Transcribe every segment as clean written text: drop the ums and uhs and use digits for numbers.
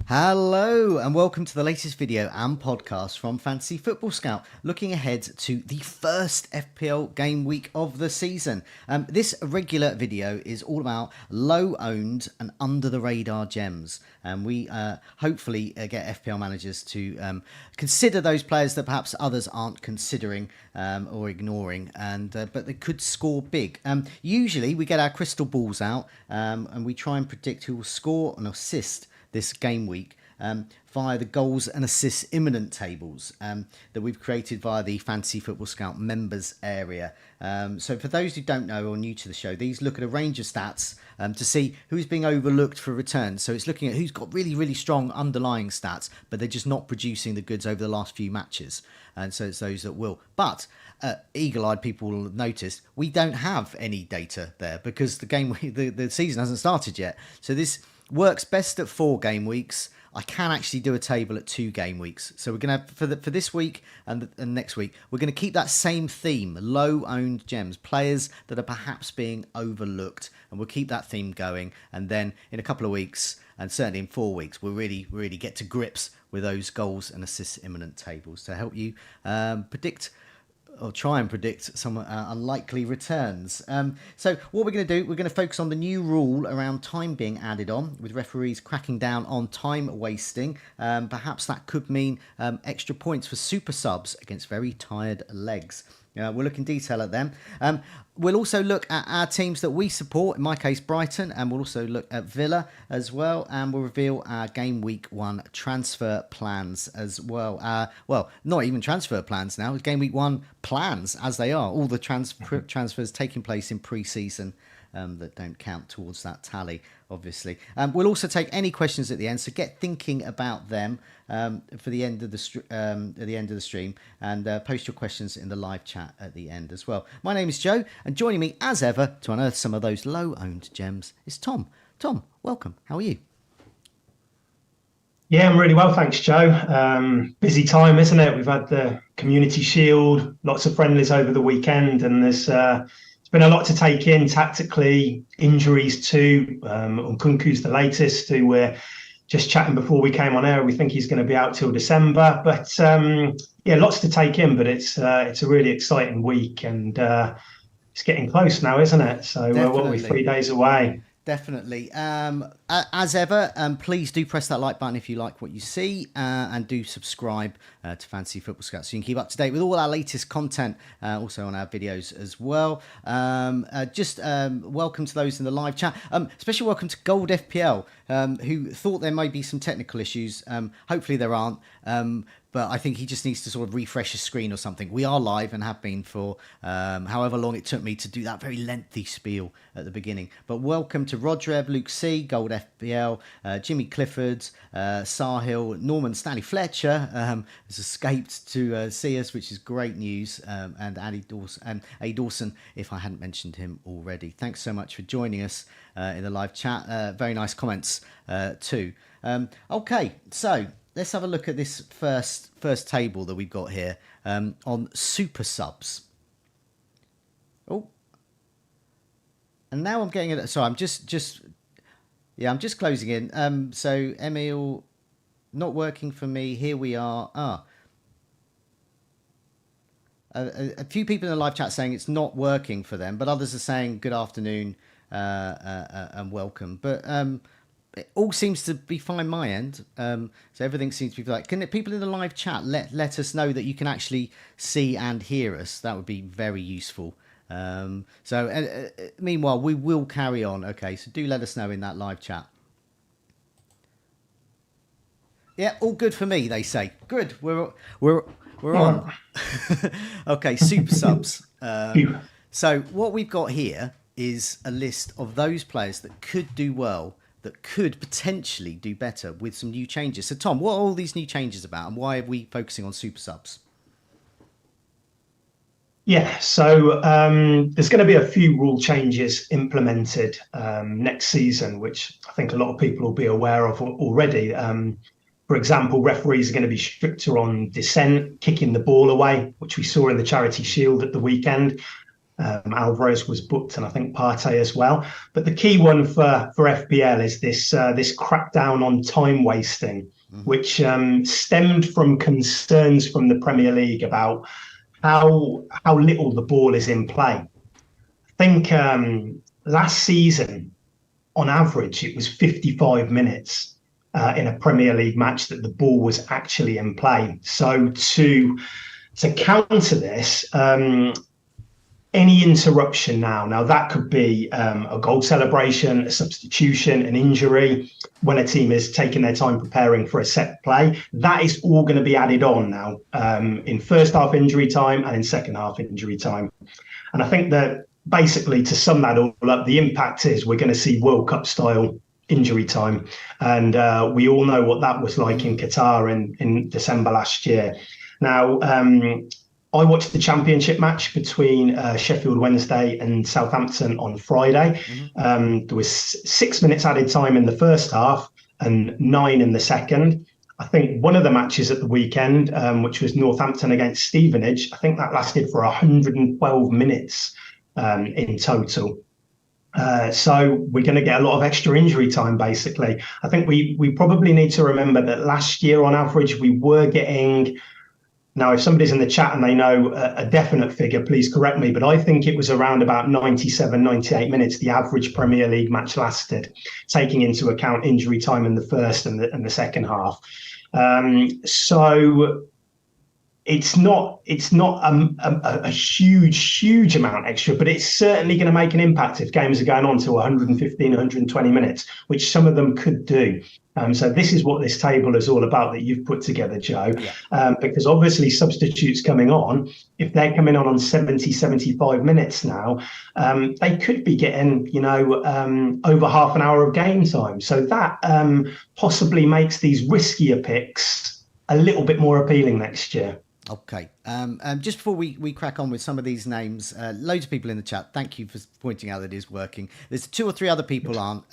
Hello and welcome to the latest video and podcast from Fantasy Football Scout, looking ahead to the first FPL game week of the season. This regular video is all about low owned and under the radar gems, and we hopefully get FPL managers to consider those players that perhaps others aren't considering or ignoring, and but they could score big. Usually we get our crystal balls out and we try and predict who will score and assist this game week via the goals and assists imminent tables that we've created via the Fantasy Football Scout members area. So for those who don't know or new to the show, these look at a range of stats to see who's being overlooked for returns. So it's looking at who's got really, really strong underlying stats, but they're just not producing the goods over the last few matches. And so it's those that will. But eagle-eyed people will have noticed we don't have any data there because the season hasn't started yet. So this works best at 4 game weeks. I can actually do a table at 2 game weeks. So we're going to have, for this week and next week, we're going to keep that same theme, low-owned gems, players that are perhaps being overlooked. And we'll keep that theme going. And then in a couple of weeks, and certainly in 4 weeks, we'll really get to grips with those goals and assists imminent tables to help you predict or try and predict some unlikely returns. So what we're going to do, we're going to focus on the new rule around time being added on, with referees cracking down on time wasting. Perhaps that could mean extra points for super subs against very tired legs. We'll look in detail at them. We'll also look at our teams that we support, in my case Brighton, and we'll also look at Villa as well, and we'll reveal our game week 1 transfer plans as well. Well, not even transfer plans now, game week 1 plans as they are, all the transfers taking place in pre-season that don't count towards that tally, obviously. We'll also take any questions at the end, so get thinking about them for the end of the stream, and post your questions in the live chat at the end as well. My name is Joe, and joining me as ever to unearth some of those low-owned gems is Tom. Tom, welcome. How are you? Yeah, I'm really well, thanks, Joe. Busy time, isn't it? We've had the Community Shield, lots of friendlies over the weekend, and there's been a lot to take in tactically. Injuries too. Nkunku's the latest, who we're just chatting before we came on air. We think he's going to be out till December, but yeah, lots to take in. But it's a really exciting week, and it's getting close now, isn't it? So what are we, 3 days away? Definitely. As ever, please do press that like button if you like what you see, and do subscribe to Fantasy Football Scout so you can keep up to date with all our latest content, also on our videos as well. Welcome to those in the live chat. Special welcome to Gold FPL, who thought there might be some technical issues. Hopefully there aren't. But I think he just needs to sort of refresh his screen or something. We are live and have been for however long it took me to do that very lengthy spiel at the beginning. But welcome to Rodrev, Luke C, Gold FPL, Jimmy Clifford, Sahil, Norman Stanley Fletcher has escaped to see us, which is great news, and A Dawson, if I hadn't mentioned him already. Thanks so much for joining us in the live chat. Very nice comments too. Okay, so let's have a look at this first table that we've got here on super subs. Oh, and now I'm getting it. So I'm just closing in. So Emil, not working for me. Here we are. A few people in the live chat saying it's not working for them, but others are saying good afternoon and welcome. But it all seems to be fine my end. So everything seems to be like. Can people in the live chat let us know that you can actually see and hear us? That would be very useful. Meanwhile, we will carry on. Okay, so do let us know in that live chat. Yeah, all good for me, they say. Good. We're on. Okay, super subs. So what we've got here is a list of those players that could do well, that could potentially do better with some new changes. So Tom, what are all these new changes about, and why are we focusing on super subs? Yeah, so there's going to be a few rule changes implemented next season, which I think a lot of people will be aware of already. For example, referees are going to be stricter on dissent, kicking the ball away, which we saw in the Charity Shield at the weekend. Alvarez was booked, and I think Partey as well. But the key one for FPL is this crackdown on time wasting, which stemmed from concerns from the Premier League about how little the ball is in play. I think last season, on average, it was 55 minutes in a Premier League match that the ball was actually in play. So to counter this, any interruption now that could be a goal celebration, a substitution, an injury, when a team is taking their time preparing for a set play, that is all going to be added on now in first half injury time and in second half injury time. And I think that basically, to sum that all up, the impact is we're going to see World Cup style injury time. And we all know what that was like in Qatar in December last year. Now, I watched the championship match between Sheffield Wednesday and Southampton on Friday. There was 6 minutes added time in the first half and 9 in the second. I think one of the matches at the weekend, which was Northampton against Stevenage, I think that lasted for 112 minutes in total. So we're going to get a lot of extra injury time, basically. I think we probably need to remember that last year, on average, we were getting... Now, if somebody's in the chat and they know a definite figure, please correct me, but I think it was around about 97, 98 minutes the average Premier League match lasted, taking into account injury time in the first and the second half. So it's not a huge amount extra, but it's certainly going to make an impact if games are going on to 115, 120 minutes, which some of them could do. So this is what this table is all about that you've put together, Joe, because obviously substitutes coming on, if they're coming on 70, 75 minutes now, they could be getting, over half an hour of game time. So that possibly makes these riskier picks a little bit more appealing next year. Okay. Just before we crack on with some of these names, loads of people in the chat. Thank you for pointing out that it is working. There's 2 or 3 other people aren't.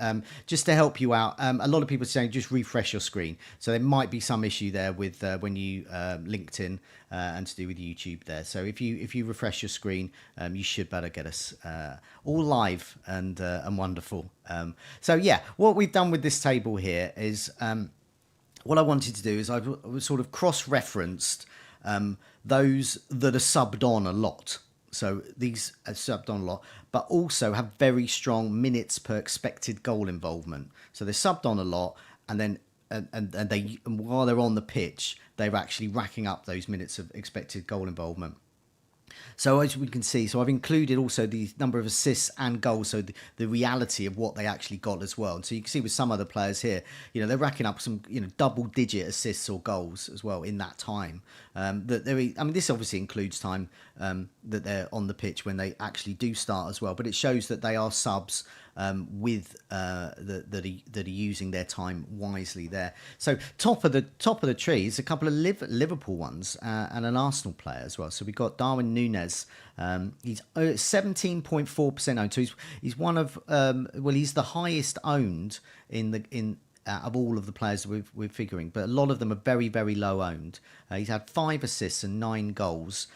Just to help you out, a lot of people are saying just refresh your screen. So there might be some issue there with when you linked in and to do with YouTube there. So if you refresh your screen, you should better get us all live and wonderful. So yeah, what we've done with this table here is what I wanted to do is I've sort of cross-referenced those that are subbed on a lot. So these are subbed on a lot, but also have very strong minutes per expected goal involvement. So they're subbed on a lot, and then and while they're on the pitch, they're actually racking up those minutes of expected goal involvement. So as we can see, so I've included also the number of assists and goals, so the reality of what they actually got as well. And so you can see with some other players here, they're racking up some, double-digit assists or goals as well in that time. This obviously includes time that they're on the pitch when they actually do start as well. But it shows that they are subs that are using their time wisely there. So top of the tree is a couple of Liverpool ones and an Arsenal player as well. So we've got Darwin Núñez. He's 17.4% owned. So he's one of he's the highest owned of all of the players that we're figuring, but a lot of them are very, very low owned. He's had 5 assists and 9 goals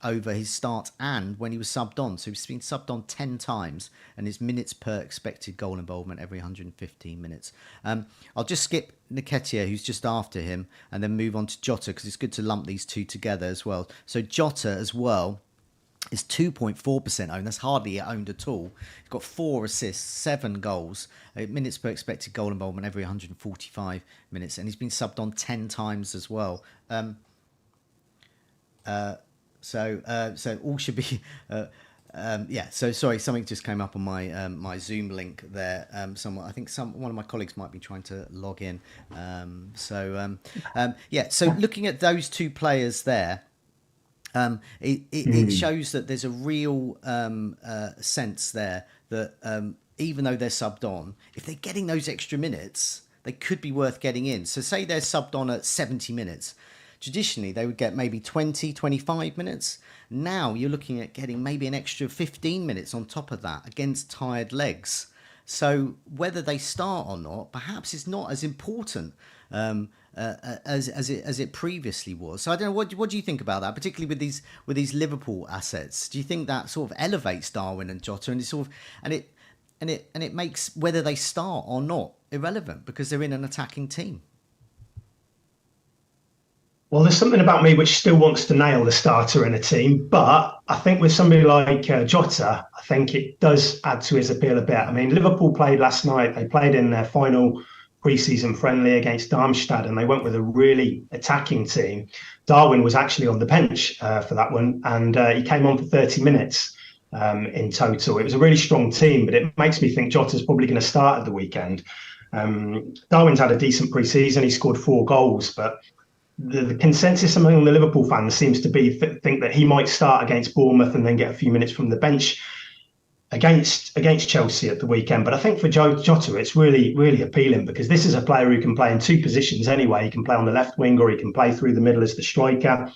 over his start and when he was subbed on. So he's been subbed on 10 times, and his minutes per expected goal involvement every 115 minutes. I'll just skip Nketiah, who's just after him, and then move on to Jota, because it's good to lump these two together as well. So Jota as well is 2.4% owned. That's hardly owned at all. He's got 4 assists, 7 goals, minutes per expected goal involvement every 145 minutes, and he's been subbed on 10 times as well. So all should be. So sorry, something just came up on my my Zoom link there. I think one of my colleagues might be trying to log in. So looking at those 2 players there. It shows that there's a real sense there that even though they're subbed on, if they're getting those extra minutes, they could be worth getting in. So say they're subbed on at 70 minutes. Traditionally, they would get maybe 20, 25 minutes. Now you're looking at getting maybe an extra 15 minutes on top of that against tired legs. So whether they start or not, perhaps is not as important as it previously was. So I don't know, what do you think about that, particularly with these Liverpool assets? Do you think that sort of elevates Darwin and Jota, and it makes whether they start or not irrelevant because they're in an attacking team? Well, there's something about me which still wants to nail the starter in a team, but I think with somebody like Jota, I think it does add to his appeal a bit. I mean, Liverpool played last night. They played in their final pre-season friendly against Darmstadt, and they went with a really attacking team. Darwin was actually on the bench for that one, and he came on for 30 minutes in total. It was a really strong team, but it makes me think Jota's probably going to start at the weekend. Darwin's had a decent pre-season. He scored 4 goals, but the consensus among the Liverpool fans seems to be think that he might start against Bournemouth and then get a few minutes from the bench against Chelsea at the weekend. But I think for Jota, it's really, really appealing because this is a player who can play in 2 positions anyway. He can play on the left wing or he can play through the middle as the striker.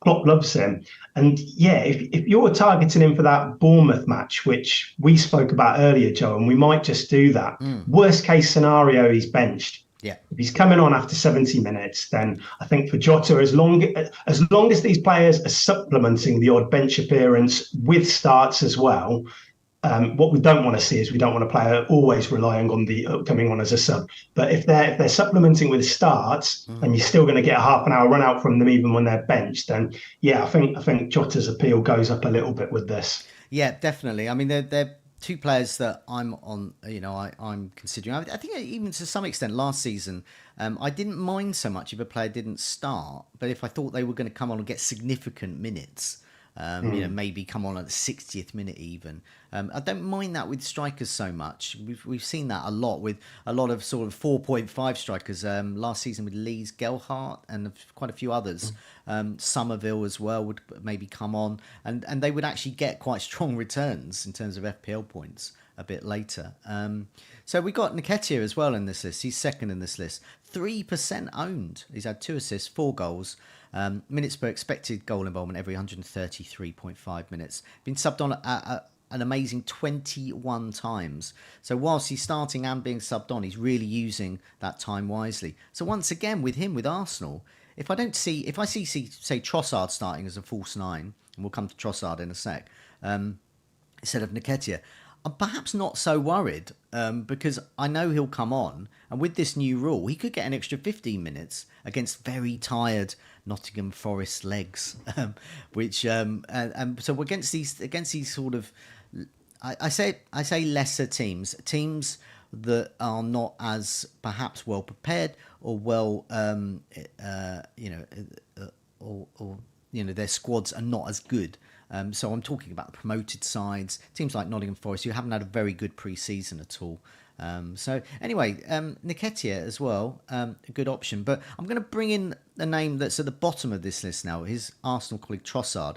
Klopp loves him. And yeah, if you're targeting him for that Bournemouth match, which we spoke about earlier, Joe, and we might just do that, worst case scenario, he's benched. Yeah. If he's coming on after 70 minutes, then I think for Jota, as long as these players are supplementing the odd bench appearance with starts as well, what we don't want to see is we don't want a player always relying on the coming on as a sub. But if they're supplementing with starts and you're still going to get a half an hour run out from them even when they're benched, then yeah, I think Jota's appeal goes up a little bit with this. Yeah, definitely. I mean, they're 2 players that I'm on, I'm considering. I think even to some extent last season, I didn't mind so much if a player didn't start, but if I thought they were going to come on and get significant minutes, maybe come on at the 60th minute even. I don't mind that with strikers so much. We've seen that a lot with a lot of sort of 4.5 strikers last season with Lee's Gelhardt and quite a few others. Somerville as well would maybe come on and they would actually get quite strong returns in terms of FPL points a bit later. So we got Nketiah as well in this list. He's second in this list. 3% owned. He's had 2 assists, 4 goals. Minutes per expected goal involvement every 133.5 minutes. Been subbed on an amazing 21 times. So whilst he's starting and being subbed on, he's really using that time wisely. So once again, with him, with Arsenal, if I see, say, Trossard starting as a false 9, and we'll come to Trossard in a sec, instead of Nketiah, I'm perhaps not so worried because I know he'll come on. And with this new rule, he could get an extra 15 minutes against very tired Nottingham Forest legs. So against these sort of, I say lesser teams that are not as perhaps well prepared or well, their squads are not as good. So I'm talking about the promoted sides, teams like Nottingham Forest, who haven't had a very good pre-season at all. So anyway, Nketiah as well, a good option. But I'm going to bring in a name that's at the bottom of this list now. His Arsenal colleague Trossard,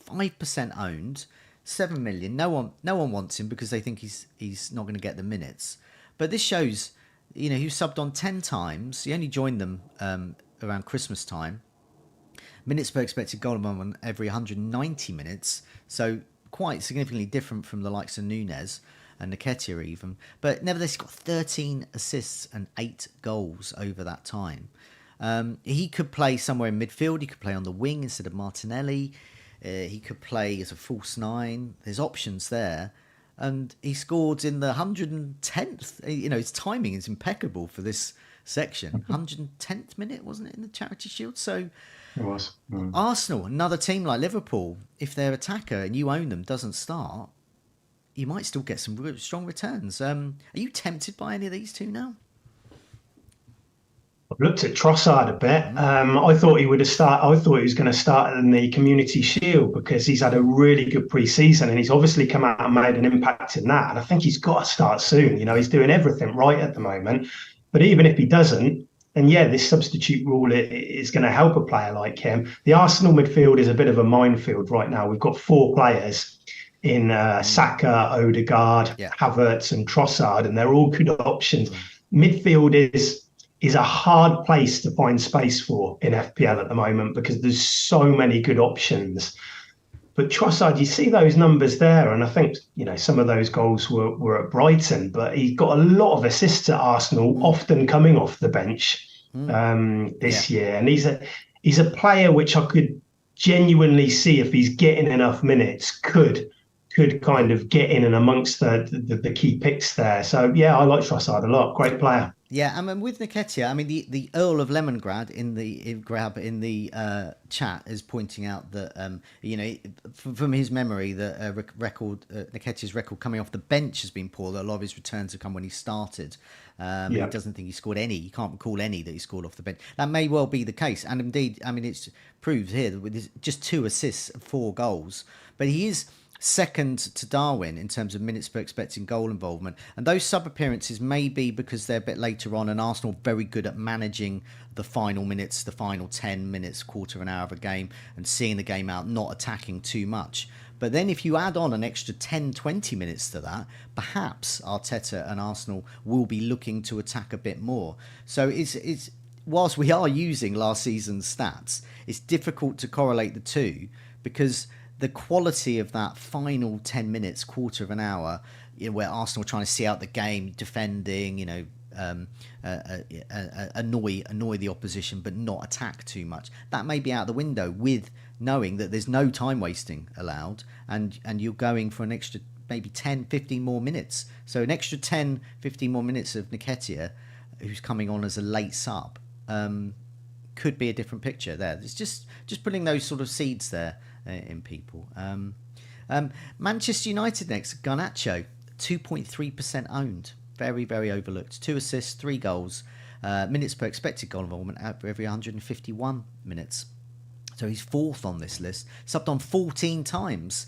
5% owned, 7 million. No one wants him because they think he's not going to get the minutes. But this shows, he was subbed on 10 times. He only joined them around Christmas time. Minutes per expected goal involvement every 190 minutes, so quite significantly different from the likes of Núñez and Nketiah even. But nevertheless, he's got 13 assists and 8 goals over that time. He could play somewhere in midfield. He could play on the wing instead of Martinelli. He could play as a false 9. There's options there. And he scored in the 110th. His timing is impeccable for this section. 110th minute, wasn't it, in the Charity Shield? So it was. Arsenal, another team like Liverpool, if their attacker and you own them doesn't start, you might still get some really strong returns. Are you tempted by any of these 2 now? I've looked at Trossard a bit. I thought he would have started. I thought he was going to start in the Community Shield because he's had a really good pre-season and he's obviously come out and made an impact in that. And I think he's got to start soon. He's doing everything right at the moment. But even if he doesn't, then yeah, this substitute rule is going to help a player like him. The Arsenal midfield is a bit of a minefield right now. We've got 4 players in Saka, Odegaard, Havertz and Trossard, and they're all good options. Midfield is a hard place to find space for in FPL at the moment because there's so many good options. But Trossard, you see those numbers there, and I think some of those goals were at Brighton, but he got a lot of assists at Arsenal, often coming off the bench. this year, and he's a player which I could genuinely see, if he's getting enough minutes, could kind of get in and amongst the key picks there. So yeah, I like Trossard a lot. Great player. Yeah, I mean with Nketiah, I mean the Earl of Lemongrad in the chat is pointing out that from his memory the Nketiah's record coming off the bench has been poor. That a lot of his returns have come when he started. He doesn't think he scored any. He can't recall any that he scored off the bench. That may well be the case, and indeed, I mean it's proved here that with just 2 assists, 4 goals, but he is second to Darwin in terms of minutes per expected goal involvement. And those sub appearances may be because they're a bit later on, and Arsenal very good at managing the final minutes, the final 10 minutes, quarter of an hour of a game, and seeing the game out, not attacking too much. But then if you add on an extra 10, 20 minutes to that, perhaps Arteta and Arsenal will be looking to attack a bit more. So it's whilst we are using last season's stats, it's difficult to correlate the two, because the quality of that final 10 minutes, quarter of an hour, where Arsenal are trying to see out the game, defending, annoy the opposition, but not attack too much. That may be out the window with knowing that there's no time wasting allowed, and you're going for an extra maybe 10, 15 more minutes. So an extra 10, 15 more minutes of Nketiah, who's coming on as a late sub, could be a different picture there. It's just putting those sort of seeds there in people. Manchester United next, Garnacho, 2.3% owned. Very, very overlooked. 2 assists, 3 goals. Minutes per expected goal involvement for every 151 minutes. So he's 4th on this list. Subbed on 14 times.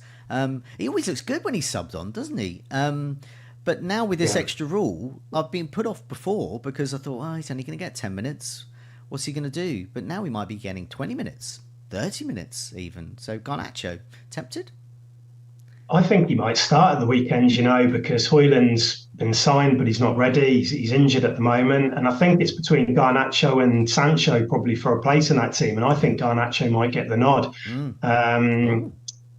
He always looks good when he's subbed on, doesn't he? But now with this extra rule, I've been put off before because I thought, he's only going to get 10 minutes. What's he going to do? But now he might be getting 20 minutes. 30 minutes even. So Garnacho, tempted? I think he might start at the weekend, because Højlund's been signed, but he's not ready. He's injured at the moment. And I think it's between Garnacho and Sancho probably for a place in that team. And I think Garnacho might get the nod.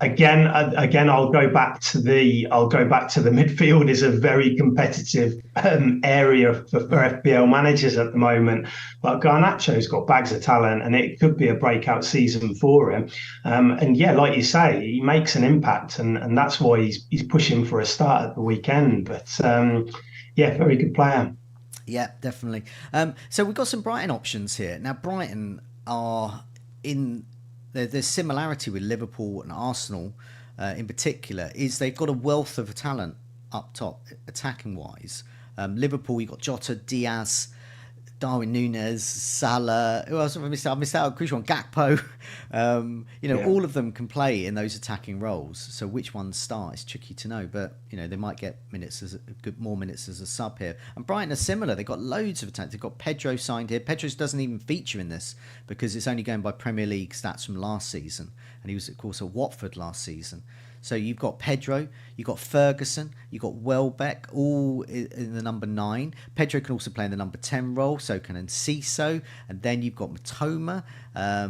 Again, I'll go back to the midfield is a very competitive area for FPL managers at the moment. But Garnacho's got bags of talent, and it could be a breakout season for him. And yeah, like you say, he makes an impact, and that's why he's pushing for a start at the weekend. But very good player. Yeah, definitely. So we've got some Brighton options here. Now, Brighton are in. There's similarity with Liverpool and Arsenal in particular, is they've got a wealth of talent up top, attacking wise. Liverpool, you've got Jota, Diaz, Darwin Núñez, Salah. Who else have I missed out? I missed out a crucial one. Gakpo. All of them can play in those attacking roles. So which ones start is tricky to know. But they might get more minutes as a sub here. And Brighton are similar. They've got loads of attacks. They've got Pedro signed here. Pedro doesn't even feature in this because it's only going by Premier League stats from last season, and he was of course at Watford last season. So you've got Pedro, you've got Ferguson, you've got Welbeck, all in the number 9. Pedro can also play in the number 10 role, so can Enciso. And then you've got Matoma.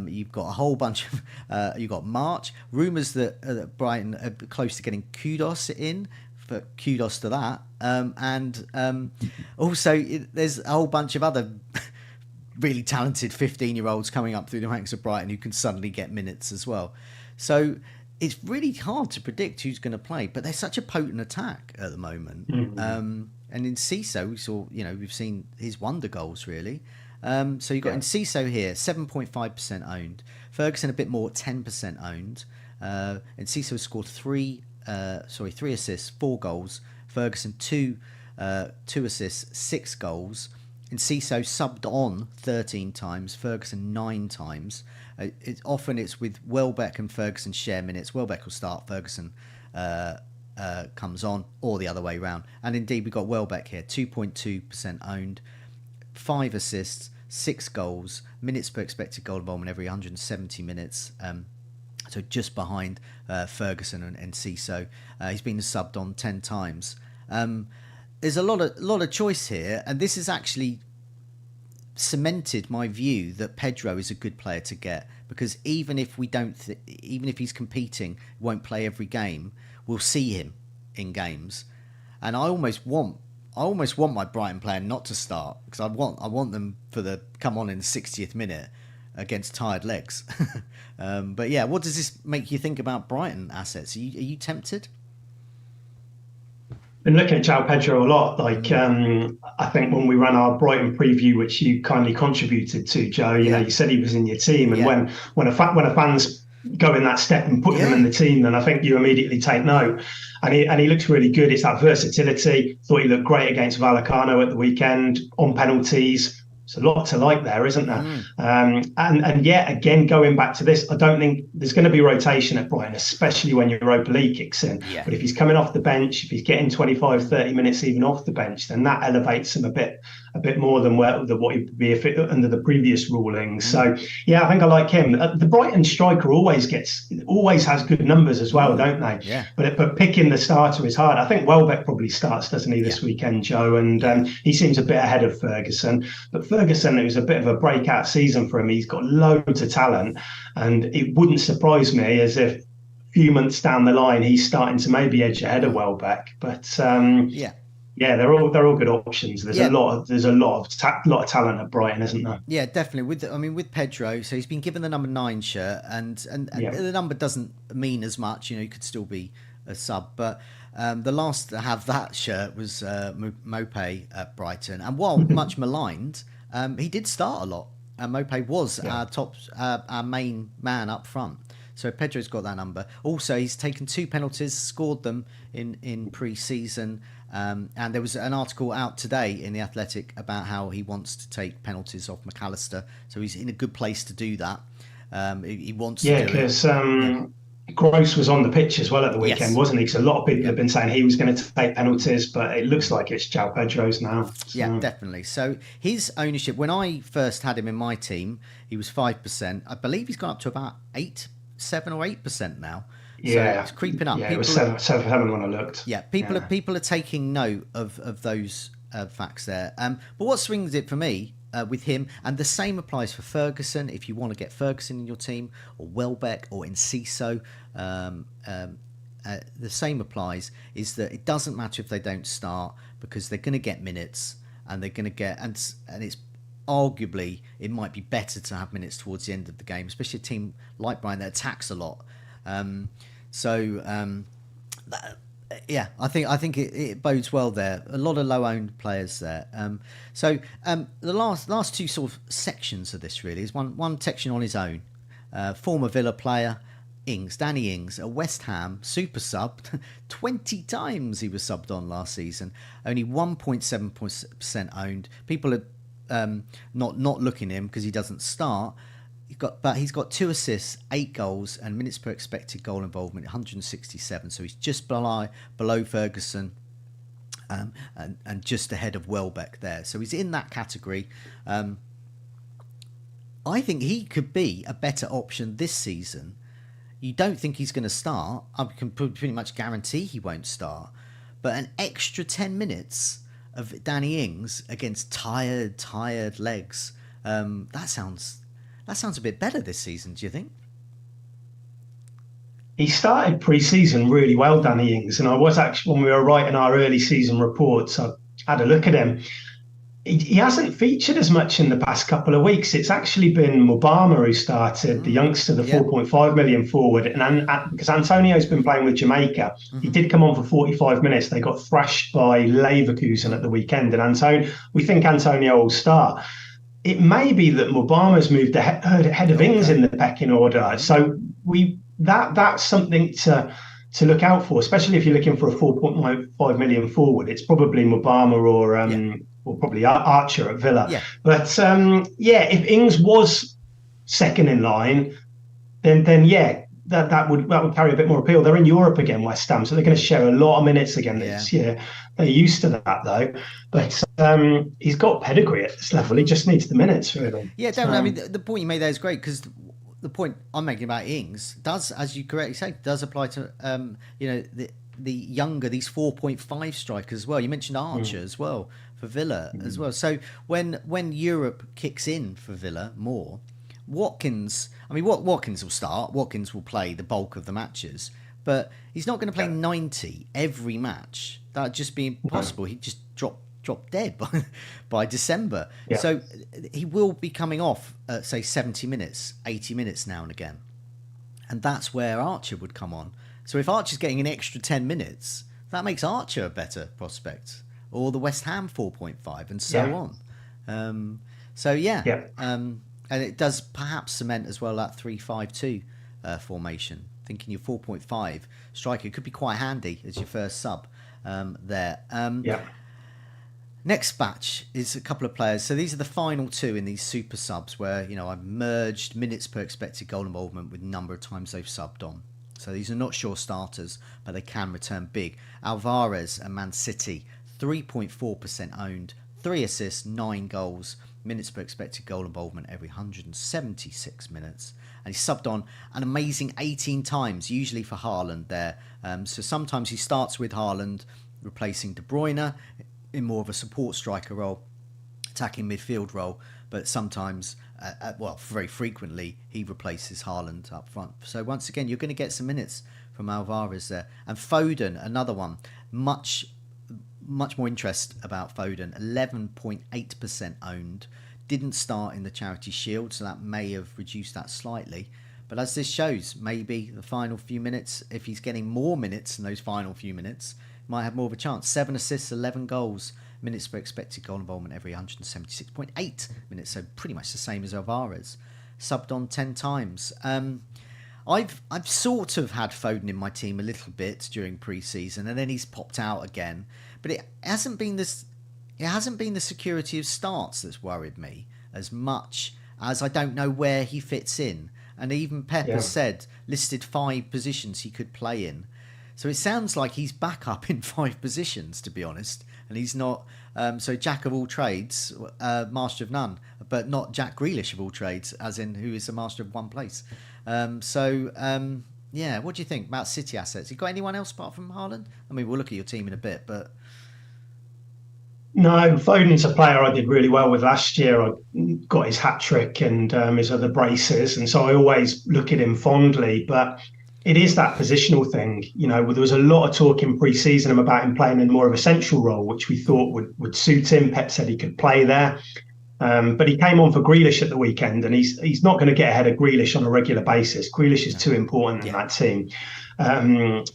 You've got a whole bunch of... you've got March. Rumours that Brighton are close to getting Kudos in. For kudos to that. Also, there's a whole bunch of other... really talented 15-year-olds coming up through the ranks of Brighton who can suddenly get minutes as well. So... it's really hard to predict who's going to play, but they're such a potent attack at the moment. And in Enciso, we saw, we've seen his wonder goals really. So you've got Enciso here, 7.5% owned. Ferguson a bit more, 10% owned. Enciso has scored 3 assists, 4 goals. Ferguson 2 assists, 6 goals. Enciso subbed on 13 times, Ferguson 9 times. It's with Welbeck and Ferguson share minutes. Welbeck will start, Ferguson comes on, or the other way round. And indeed, we've got Welbeck here, 2.2% owned, 5 assists, 6 goals, minutes per expected goal involvement every 170 minutes. So just behind Ferguson and Enciso. He's been subbed on 10 times. There's a lot of choice here, and this is actually cemented my view that Pedro is a good player to get, because even if even if he's competing, won't play every game, we'll see him in games. And I almost want I almost want my Brighton player not to start because I want them for the come on in the 60th minute against tired legs. But yeah, what does this make you think about Brighton assets? Are you tempted? Been looking at João Pedro a lot. Like, I think when we ran our Brighton preview, which you kindly contributed to, Joe, you know, you said he was in your team, and when a fan's go in that step and put them in the team, then I think you immediately take note. And he looks really good. It's that versatility. Thought he looked great against Vallecano at the weekend on penalties. There's a lot to like there, isn't there? And yet again, going back to this, I don't think there's going to be rotation at Brighton, especially when Europa League kicks in. But if he's coming off the bench, if he's getting 25, 30 minutes even off the bench, then that elevates him a bit more than what he'd be if under the previous rulings. So yeah, I think I like him. The Brighton striker always has good numbers as well, don't they? But picking the starter is hard. I think Welbeck probably starts, doesn't he, this weekend, Joe? And he seems a bit ahead of Ferguson. But Ferguson, it was a bit of a breakout season for him. He's got loads of talent, and it wouldn't surprise me as if a few months down the line he's starting to maybe edge ahead of Welbeck. But they're all good options. There's a lot of talent at Brighton, isn't there? Yeah, definitely. With Pedro, so he's been given the number 9 shirt, and the number doesn't mean as much. You know, he could still be a sub, but the last to have that shirt was Mopé at Brighton, and while much maligned, he did start a lot. Mopé was our main man up front. So Pedro's got that number. Also, he's taken 2 penalties, scored them in pre-season. And there was an article out today in The Athletic about how he wants to take penalties off McAllister. So he's in a good place to do that. He wants to do it. Because Gross was on the pitch as well at the weekend, wasn't he? Because a lot of people have been saying he was going to take penalties, but it looks like it's João Pedro's now. So. Yeah, definitely. So his ownership, when I first had him in my team, he was 5%. I believe he's gone up to about 7 or 8% now. So it's creeping up. Yeah, it was 7 when I looked. Yeah, people are taking note of those facts there. But what swings it for me with him, and the same applies for Ferguson, if you want to get Ferguson in your team, or Welbeck, or Enciso, the same applies, is that it doesn't matter if they don't start, because they're going to get minutes, and they're going to get, and it's arguably, it might be better to have minutes towards the end of the game, especially a team like Brighton that attacks a lot. I think it bodes well there. A lot of low-owned players there. The last 2 sort of sections of this really is one section on his own. Former Villa player Danny Ings, a West Ham super sub. 20 times he was subbed on last season. Only 1.7% owned. People are not looking at him because he doesn't start. He's got 2 assists, 8 goals, and minutes per expected goal involvement, 167. So he's just below Ferguson, and just ahead of Welbeck there. So he's in that category. I think he could be a better option this season. You don't think he's going to start. I can pretty much guarantee he won't start. But an extra 10 minutes of Danny Ings against tired legs, that sounds a bit better this season, do you think? He started pre-season really well, Danny Ings, and I was actually, when we were writing our early season reports, I had a look at him. He hasn't featured as much in the past couple of weeks. It's actually been Mubama who started, the youngster, the 4.5 million forward, and because Antonio's been playing with Jamaica, he did come on for 45 minutes. They got thrashed by Leverkusen at the weekend, and we think Antonio will start. It may be that Mubama's moved ahead of Ings in the pecking order. So that's something to look out for, especially if you're looking for a 4.5 million forward. It's probably Mubama or probably Archer at Villa. Yeah. But if Ings was second in line, then that would carry a bit more appeal. They're in Europe again, West Ham, so they're going to share a lot of minutes again this year. They're used to that though. But he's got pedigree at this level. He just needs the minutes, really. Yeah, definitely. I mean, the point you made there is great, because the point I'm making about Ings does, as you correctly say, does apply to the younger, these 4.5 strikers as well. You mentioned Archer as well for Villa as well. So when Europe kicks in for Villa more, Watkins will start. Watkins will play the bulk of the matches, but he's not going to play 90 every match. That'd just be impossible. He'd just drop drop dead by December. Yeah. So he will be coming off at, say, 70 minutes, 80 minutes now and again. And that's where Archer would come on. So if Archer's getting an extra 10 minutes, that makes Archer a better prospect. Or the West Ham 4.5 and so on. And it does perhaps cement as well that 3-5-2 formation. Thinking your 4.5 striker could be quite handy as your first sub there. Next batch is a couple of players. So these are the final two in these super subs where, I've merged minutes per expected goal involvement with number of times they've subbed on. So these are not sure starters, but they can return big. Alvarez and Man City, 3.4% owned, 3 assists, 9 goals, minutes per expected goal involvement every 176 minutes. And he subbed on an amazing 18 times, usually for Haaland there. So sometimes he starts with Haaland, replacing De Bruyne in more of a support striker role, attacking midfield role, but sometimes, very frequently, he replaces Haaland up front. So once again, you're going to get some minutes from Alvarez there. And Foden, another one, much more interest about Foden, 11.8% owned. Didn't start in the Charity Shield, so that may have reduced that slightly. But as this shows, maybe the final few minutes, if he's getting more minutes in those final few minutes, might have more of a chance. 7 assists, 11 goals, minutes per expected goal involvement every 176.8 minutes, so pretty much the same as Alvarez. Subbed on 10 times. I've sort of had Foden in my team a little bit during pre-season, and then he's popped out again. But it hasn't been the security of starts that's worried me as much as I don't know where he fits in. And even Pep has said, listed 5 positions he could play in. So it sounds like he's back up in 5 positions, to be honest. And he's not, so jack of all trades, master of none, but not Jack Grealish of all trades, as in who is the master of one place. What do you think about City assets? You got anyone else apart from Haaland? I mean, we'll look at your team in a bit, but... No, Foden's a player I did really well with last year. I got his hat-trick and his other braces, and so I always look at him fondly, but it is that positional thing. There was a lot of talk in pre-season about him playing in more of a central role, which we thought would suit him. Pep said he could play there. But he came on for Grealish at the weekend, and he's not going to get ahead of Grealish on a regular basis. Grealish is too important in that team. And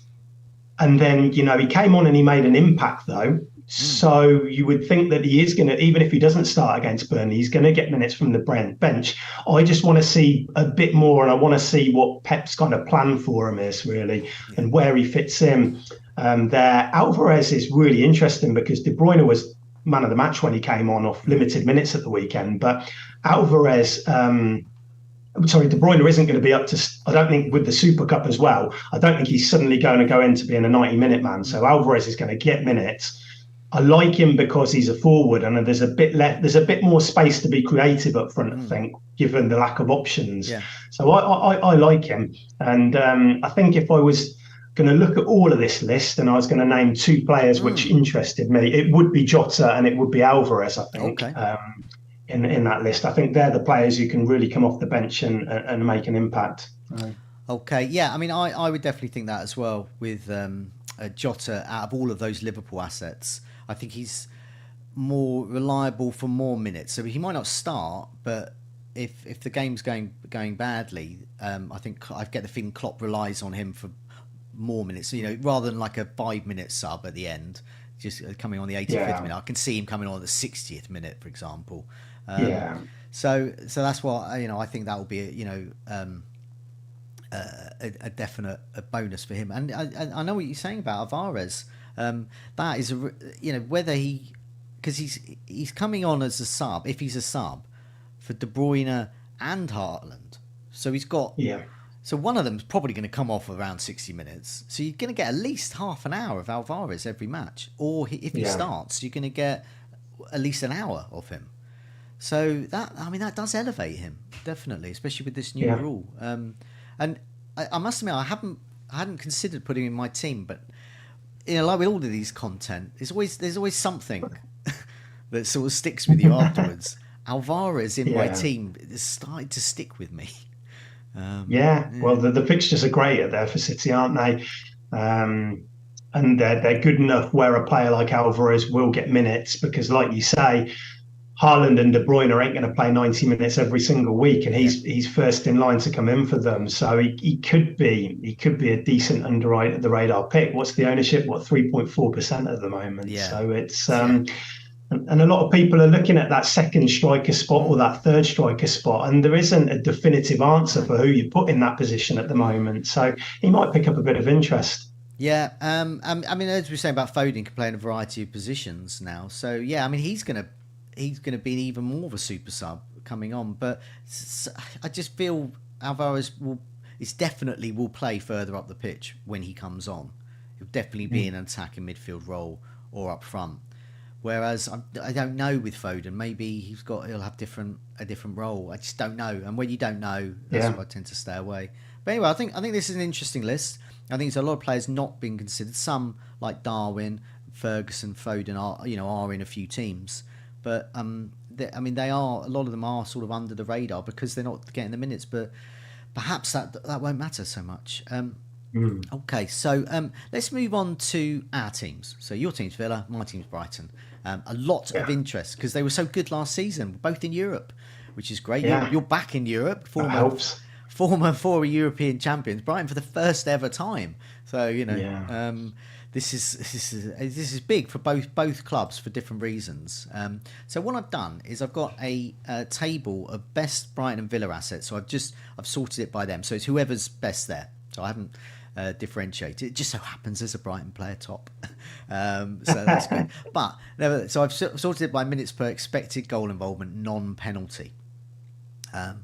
then, he came on and he made an impact, though. So you would think that he is going to, even if he doesn't start against Burnley, he's going to get minutes from the bench. I just want to see a bit more, and I want to see what Pep's kind of plan for him is, really, and where he fits in there. Alvarez is really interesting because De Bruyne was man of the match when he came on off limited minutes at the weekend. But Alvarez... De Bruyne isn't going to be up to, I don't think, with the Super Cup as well. I don't think he's suddenly going to go into being a 90-minute man. So Alvarez is going to get minutes. I like him because he's a forward, and there's a bit more space to be creative up front, I think, given the lack of options. Yeah. So I like him. And I think if I was going to look at all of this list and I was going to name 2 players which interested me, it would be Jota and it would be Alvarez, I think. Okay. In that list, I think they're the players who can really come off the bench and make an impact. Okay, yeah, I mean, I would definitely think that as well with Jota. Out of all of those Liverpool assets, I think he's more reliable for more minutes. So he might not start, but if the game's going badly, I think I get the feeling Klopp relies on him for more minutes. Rather than like a 5-minute sub at the end, just coming on the 85th minute. I can see him coming on at the 60th minute, for example. So that's why I think that will be a definite bonus for him. And I know what you're saying about Alvarez. That is whether because he's coming on as a sub, if he's a sub for De Bruyne and Haaland. So he's got So one of them's probably going to come off around 60 minutes. So you're going to get at least half an hour of Alvarez every match. Or if he starts, you're going to get at least an hour of him. So that does elevate him, definitely, especially with this new rule. And I must admit, I hadn't considered putting him in my team, but like with all of these content, there's always something that sort of sticks with you afterwards. Alvarez in my team has started to stick with me. Well, the fixtures are great there for City, aren't they? and they're good enough where a player like Alvarez will get minutes because, like you say, Haaland and De Bruyne ain't going to play 90 minutes every single week, and he's first in line to come in for them. So he could be a decent under the radar pick. What's the ownership? 3.4% at the moment. Yeah. So it's and a lot of people are looking at that second striker spot or that third striker spot, and there isn't a definitive answer for who you put in that position at the moment. So he might pick up a bit of interest. Yeah, I mean, as we were saying about Foden, can play in a variety of positions now. So yeah, I mean, he's gonna be even more of a super sub coming on. But I just feel Alvarez will play further up the pitch when he comes on. He'll definitely be in an attacking midfield role or up front. Whereas I don't know with Foden, maybe he'll have a different role. I just don't know. And when you don't know, that's why I tend to stay away. But anyway, I think this is an interesting list. I think there's a lot of players not being considered. Some like Darwin, Ferguson, Foden are in a few teams. But a lot of them are sort of under the radar because they're not getting the minutes. But perhaps that won't matter so much. Okay, so let's move on to our teams. So your team's Villa, my team's Brighton. A lot of interest because they were so good last season, both in Europe, which is great. Yeah. You're back in Europe, former European champions, Brighton for the first ever time. So this is big for both clubs for different reasons. So what I've done is I've got a table of best Brighton and Villa assets. So I've sorted it by them. So it's whoever's best there. So I haven't differentiated. It just so happens there's a Brighton player top. So that's good. But so I've sorted it by minutes per expected goal involvement, non-penalty. So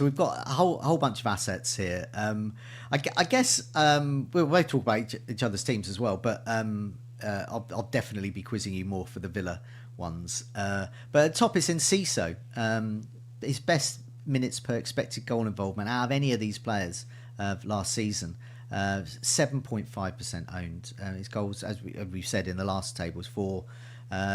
we've got a whole bunch of assets here. I guess we'll talk about each other's teams as well, but I'll definitely be quizzing you more for the Villa ones. But at top is Enciso. His best minutes per expected goal involvement out of any of these players last season. 7.5% owned. His goals, as we've said in the last table, was 4.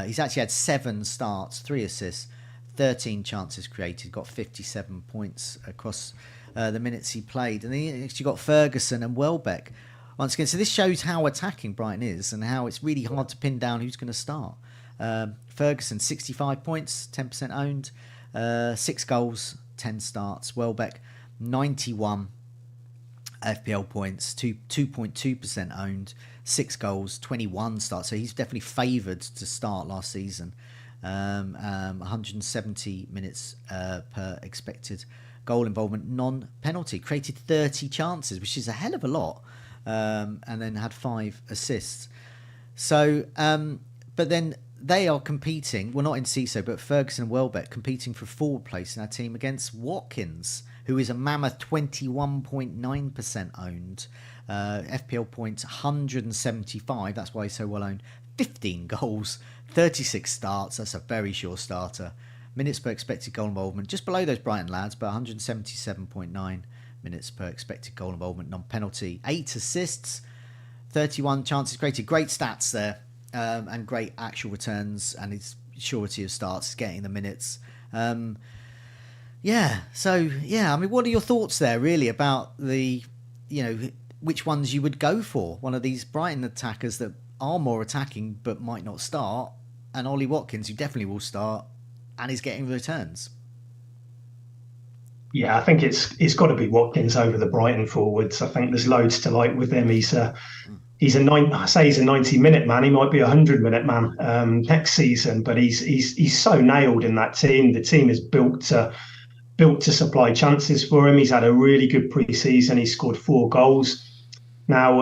He's actually had 7 starts, 3 assists, 13 chances created, got 57 points across the minutes he played. And then he actually got Ferguson and Welbeck once again. So this shows how attacking Brighton is and how it's really hard to pin down who's going to start. Ferguson, 65 points, 10% owned, 6 goals, 10 starts. Welbeck, 91 FPL points, 2.2% owned, 6 goals, 21 starts. So he's definitely favoured to start last season. 170 minutes per expected goal involvement, non-penalty. Created 30 chances, which is a hell of a lot, and then had 5 assists. So, but then they are competing, well, not in CISO, but Ferguson and Welbeck competing for forward place in our team against Watkins, who is a mammoth 21.9% owned. FPL points 175, that's why he's so well owned. 15 goals, 36 starts, that's a very sure starter. Minutes per expected goal involvement, just below those Brighton lads, but 177.9 minutes per expected goal involvement, non-penalty. 8 assists, 31 chances created. Great stats there, and great actual returns, and his surety of starts, getting the minutes. I mean, what are your thoughts there, really, about which ones you would go for? One of these Brighton attackers that are more attacking but might not start, and Ollie Watkins, who definitely will start and is getting returns. Yeah, I think it's got to be Watkins over the Brighton forwards. I think there's loads to like with him. He's a 90-minute man. He might be a 100-minute man next season, but he's so nailed in that team. The team is built to supply chances for him. He's had a really good pre-season. He scored 4 goals. Now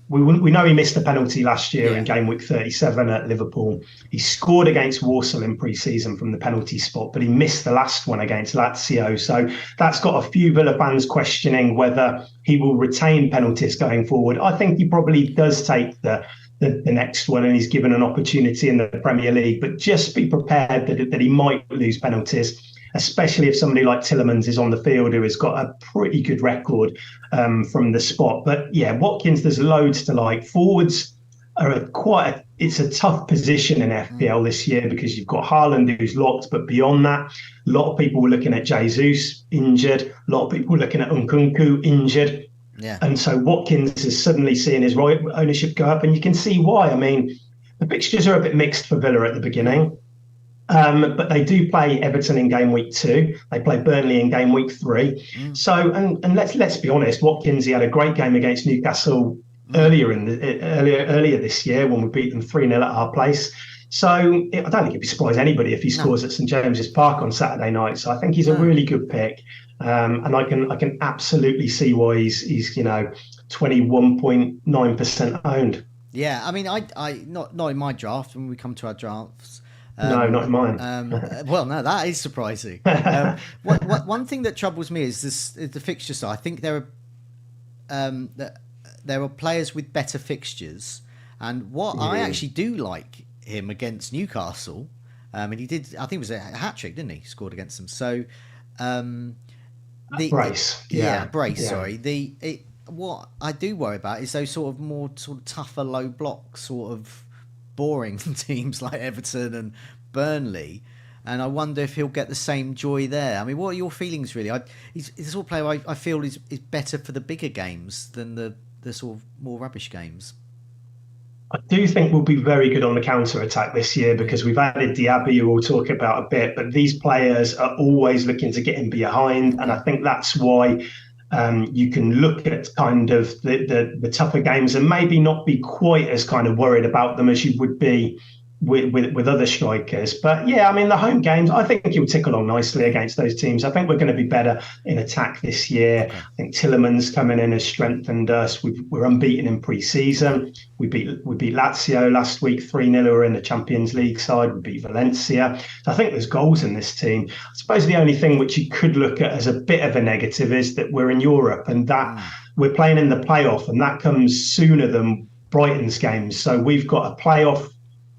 we know he missed a penalty last year in Gameweek 37 at Liverpool. He scored against Walsall in pre-season from the penalty spot, but he missed the last one against Lazio. So that's got a few Villa fans questioning whether he will retain penalties going forward. I think he probably does take the next one, and he's given an opportunity in the Premier League. But just be prepared that he might lose penalties, especially if somebody like Tielemans is on the field, who has got a pretty good record from the spot. But yeah, Watkins, there's loads to like. Forwards are it's a tough position in FPL this year because you've got Haaland, who's locked, but beyond that, a lot of people were looking at Jesus injured, a lot of people were looking at Nkunku injured. Yeah. And so Watkins is suddenly seeing his ownership go up, and you can see why. I mean, the fixtures are a bit mixed for Villa at the beginning. But they do play Everton in game week 2. They play Burnley in game week 3. So, and let's be honest, Watkins, he had a great game against Newcastle earlier this year when we beat them 3-0 at our place. So I don't think it'd be surprised anybody if he scores at St James's Park on Saturday night. So I think he's a really good pick, and I can absolutely see why he's 21.9% owned. Yeah, I mean, I not in my draft. When we come to our drafts. No, not in mine. Well, no, that is surprising. One thing that troubles me is the fixture side. I think there are players with better fixtures, and what I actually do like him against Newcastle. And he did. I think it was a hat trick, didn't he? He scored against them. So Brace. Brace. Sorry. What I do worry about is those sort of tougher low block sort of boring teams like Everton and Burnley, and I wonder if he'll get the same joy there. I mean, what are your feelings really? He's the sort of player I feel is better for the bigger games than the sort of more rubbish games. I do think we'll be very good on the counter-attack this year because we've added Diaby, who we'll talk about a bit, but these players are always looking to get in behind, and I think that's why you can look at kind of the tougher games and maybe not be quite as kind of worried about them as you would be with other strikers. But yeah, I mean, the home games, I think he'll tick along nicely against those teams. I think we're going to be better in attack this year. Okay. I think Tielemans coming in has strengthened us. We're unbeaten in pre-season. We beat Lazio last week 3-0. We're in the Champions League side. We beat Valencia. So I think there's goals in this team. I suppose the only thing which you could look at as a bit of a negative is that we're in Europe and that we're playing in the playoff, and that comes sooner than Brighton's games. So we've got a playoff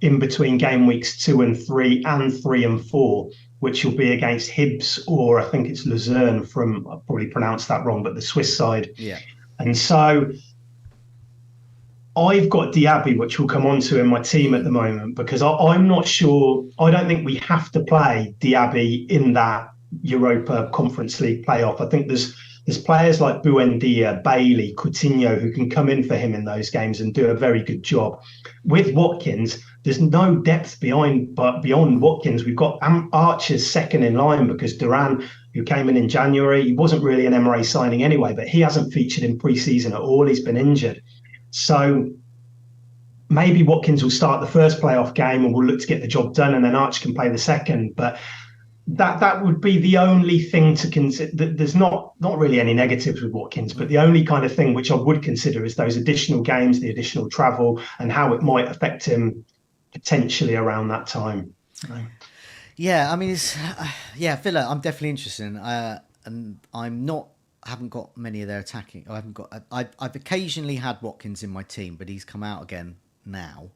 in between game weeks 2 and 3 and 3 and 4, which will be against Hibs, or I think it's Luzern from, I probably pronounced that wrong, but the Swiss side. Yeah. And so I've got Diaby, which we'll come on to in my team at the moment, because I'm not sure, I don't think we have to play Diaby in that Europa Conference League playoff. I think there's players like Buendia, Bailey, Coutinho who can come in for him in those games and do a very good job. With Watkins, there's no depth beyond Watkins. We've got Archer's second in line because Duran, who came in January, he wasn't really an MRA signing anyway, but he hasn't featured in pre-season at all. He's been injured. So maybe Watkins will start the first playoff game and we'll look to get the job done, and then Archer can play the second. But that would be the only thing to consider. There's not really any negatives with Watkins, but the only kind of thing which I would consider is those additional games, the additional travel, and how it might affect him potentially around that time. Yeah, I mean, Villa, I'm definitely interested in, and haven't got many of their attacking. I've occasionally had Watkins in my team, but he's come out again now.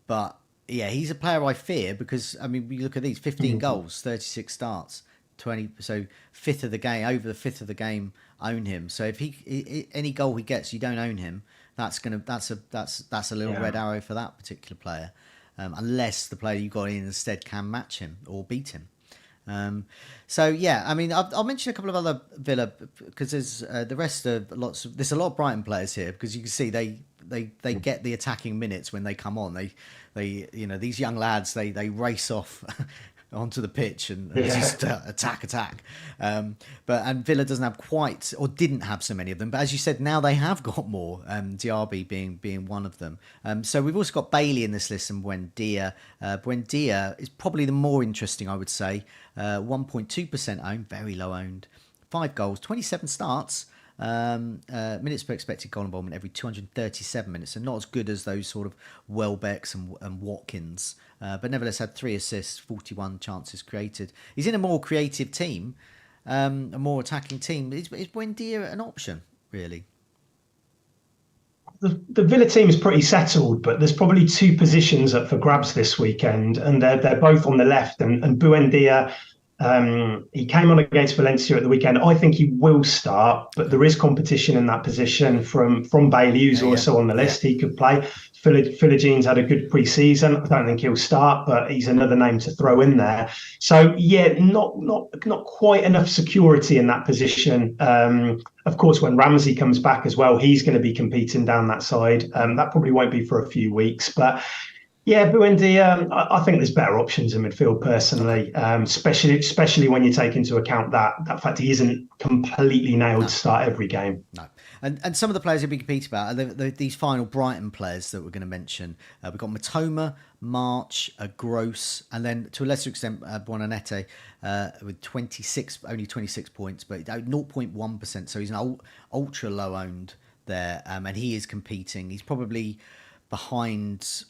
But yeah, he's a player I fear because, I mean, we look at these 15 goals, 36 starts, 20. So fifth of the game, over the fifth of the game, own him. So if any goal he gets, you don't own him. That's a little red arrow for that particular player, unless the player you got in instead can match him or beat him. So yeah, I mean, I'll mention a couple of other Villa because there's the rest of there's a lot of Brighton players here because you can see they get the attacking minutes when they come on. They these young lads they race off onto the pitch and just attack. But Villa doesn't have quite, or didn't have so many of them. But as you said, now they have got more. Diaby being one of them. So we've also got Bailey in this list and Buendia. Buendia is probably the more interesting, I would say. 1.2% owned, very low owned. 5 goals, 27 starts. Minutes per expected goal involvement every 237 minutes, and not as good as those sort of Welbecks and Watkins, but nevertheless had 3 assists, 41 chances created. He's in a more creative team, a more attacking team. Is Buendia an option, really? The Villa team is pretty settled, but there's probably 2 positions up for grabs this weekend, and they're both on the left. And Buendia, He came on against Valencia at the weekend. I think he will start, but there is competition in that position from Bailey, who's also on the list. He could play. Philogene had a good pre-season. I don't think he'll start, but he's another name to throw in there. So yeah, not quite enough security in that position. Of course, when Ramsey comes back as well, he's going to be competing down that side. That probably won't be for a few weeks, but yeah, Buendia, I think there's better options in midfield personally, especially when you take into account that fact he isn't completely nailed to start every game. No. And some of the players he'll be competing about are these final Brighton players that we're going to mention. We've got Matoma, March, Gross, and then to a lesser extent Buonanete with only 26 points, but 0.1%. So he's an ultra low owned there, and he is competing. He's probably behind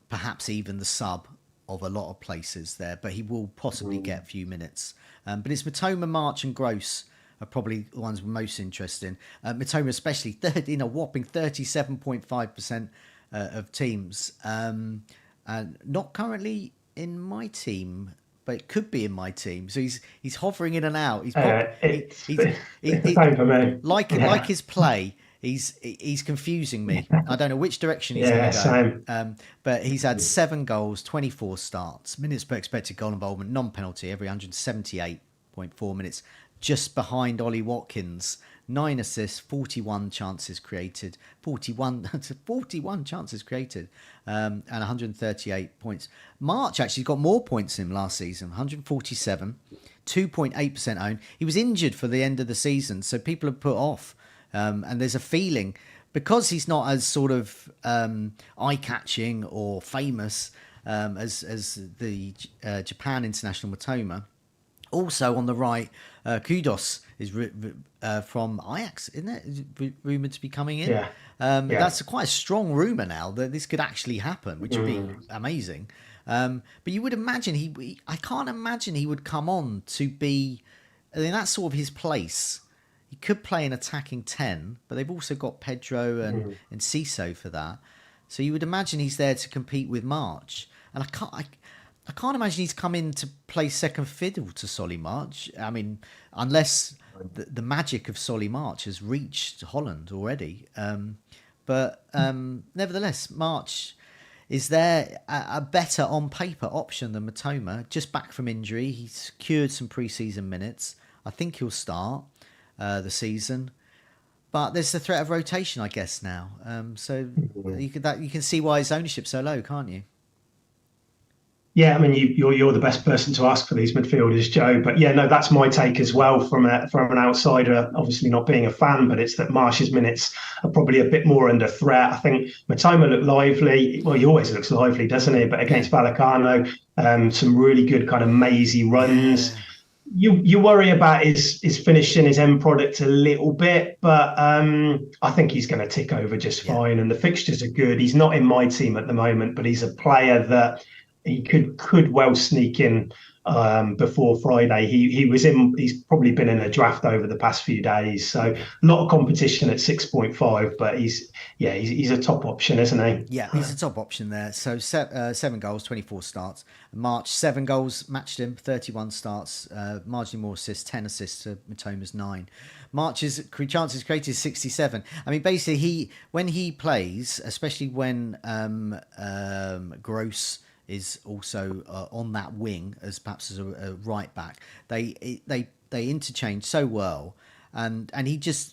perhaps even the sub of a lot of places there, but he will possibly get a few minutes. But it's Matoma, March, and Gross are probably the ones we're most interested in. Matoma especially, in a whopping 37.5% of teams. Not currently in my team, but it could be in my team. So he's hovering in and out. He's it's the same for me. Like his play. He's confusing me. I don't know which direction he's going to go. But he's had 7 goals, 24 starts, minutes per expected goal involvement, non-penalty every 178.4 minutes, just behind Ollie Watkins. 9 assists, 41 chances created, 41 chances created, and 138 points. March actually got more points than him last season, 147, 2.8% owned. He was injured for the end of the season, so people have put off. And there's a feeling, because he's not as sort of eye-catching or famous as the Japan international Matoma. Also on the right, Kudos is from Ajax, isn't it? Is rumoured to be coming in. That's quite a strong rumour now that this could actually happen, which would be amazing. But you would imagine I can't imagine he would come on to be, I mean, that's sort of his place. He could play an attacking 10, but they've also got Pedro and Ciso for that. So you would imagine he's there to compete with March. And I can't imagine he's come in to play second fiddle to Solly March. I mean, unless the magic of Solly March has reached Holland already. But nevertheless, March is there a better on paper option than Matoma. Just back from injury. He's secured some pre-season minutes. I think he'll start the season, but there's the threat of rotation, I guess, now. So you can see why his ownership's so low, can't you? Yeah, I mean, you're the best person to ask for these midfielders, Joe. But yeah, no, that's my take as well from an outsider. Obviously, not being a fan, but it's that Marsh's minutes are probably a bit more under threat. I think Matoma looked lively. Well, he always looks lively, doesn't he? But against Vallecano, some really good kind of mazy runs. You worry about his finishing, his end product a little bit, but I think he's going to tick over just fine. And the fixtures are good. He's not in my team at the moment, but he's a player that he could well sneak in before Friday. He's probably been in a draft over the past few days, so a lot of competition at 6.5. But he's a top option, isn't he? Yeah, he's a top option there. So 7 goals, 24 starts. March 7 goals matched him, 31 starts, marginally more assists, 10 assists to Matoma's 9. March's chances created 67. I mean, basically when he plays, especially when Gross is also on that wing as perhaps as a right back, they interchange so well, and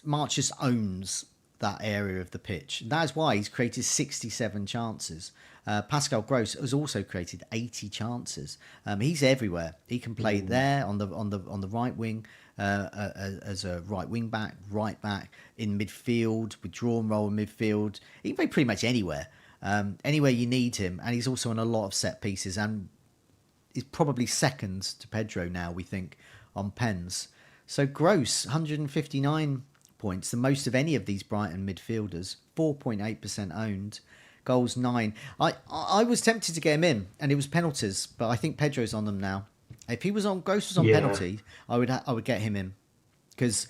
March just owns that area of the pitch. That is why he's created 67 chances. Pascal Gross has also created 80 chances. He's everywhere. He can play there on the right wing as a right wing back, right back, in midfield, with drawn role in midfield. He can play pretty much anywhere. Anywhere you need him, and he's also on a lot of set pieces, and he's probably second to Pedro now, we think, on pens. So Gross, 159 points, the most of any of these Brighton midfielders, 4.8% owned, goals 9. I was tempted to get him in, and it was penalties, but I think Pedro's on them now. If Gross was on penalty, I would get him in, because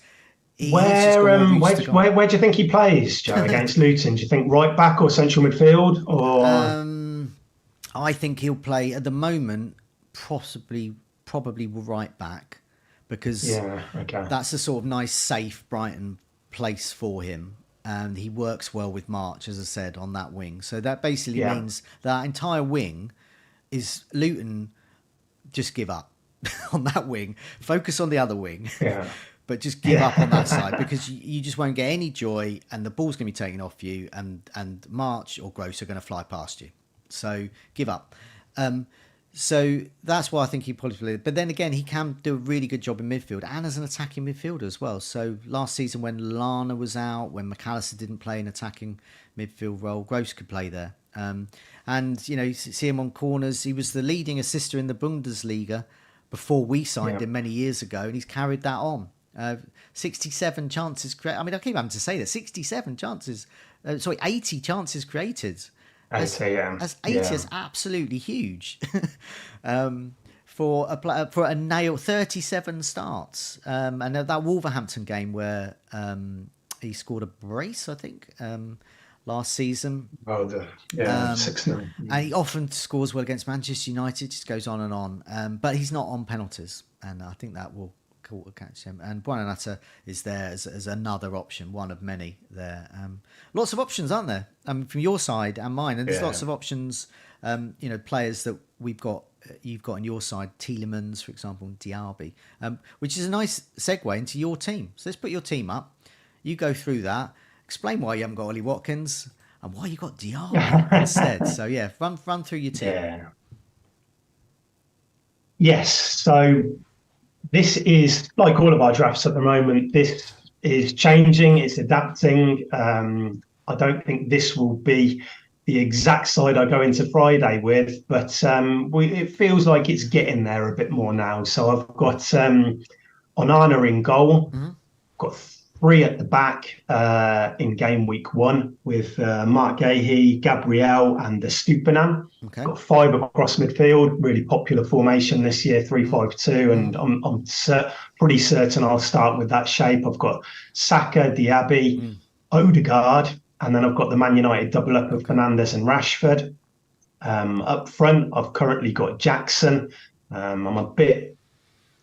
where do you think he plays, Joe, against Luton? Do you think right back or central midfield? Or I think he'll play at the moment possibly probably right back, because okay. that's a sort of nice, safe Brighton place for him. And he works well with March, as I said, on that wing. So that basically means that entire wing is Luton just give up on that wing, focus on the other wing, but just give up on that side, because you just won't get any joy, and the ball's going to be taken off you, and March or Gross are going to fly past you. So give up. So that's why I think he probably played. But then again, he can do a really good job in midfield and as an attacking midfielder as well. So last season when Lana was out, when McAllister didn't play an attacking midfield role, Gross could play there. And, you know, you see him on corners. He was the leading assister in the Bundesliga before we signed him many years ago, and he's carried that on. 67 chances created. I mean, I keep having to say that. 67 chances. 80 chances created. 80 is absolutely huge. For a nail, 37 starts. And that Wolverhampton game where he scored a brace, I think, last season. 6-0. And he often scores well against Manchester United, just goes on and on. But he's not on penalties, and I think that will catch him. And Buonanotte is there as another option, one of many there. Lots of options, aren't there? From your side and mine, and there's lots of options. You know, players that you've got on your side, Tielemans, for example, and Diaby, which is a nice segue into your team. So let's put your team up. You go through that. Explain why you haven't got Ollie Watkins and why you got Diaby instead. So yeah, run through your team. Yeah. Yes. So this is like all of our drafts at the moment. This is changing. It's adapting. I don't think this will be the exact side I go into Friday with, but it feels like it's getting there a bit more now. So I've got Onana in goal. Got 3 at the back in game week 1 with Mark Gahey, Gabriel, and Stupinan. Okay. Got 5 across midfield. Really popular formation this year, 3-5-2, and I'm pretty certain I'll start with that shape. I've got Saka, Diaby, Odegaard, and then I've got the Man United double up of Fernandes and Rashford. Up front, I've currently got Jackson. I'm a bit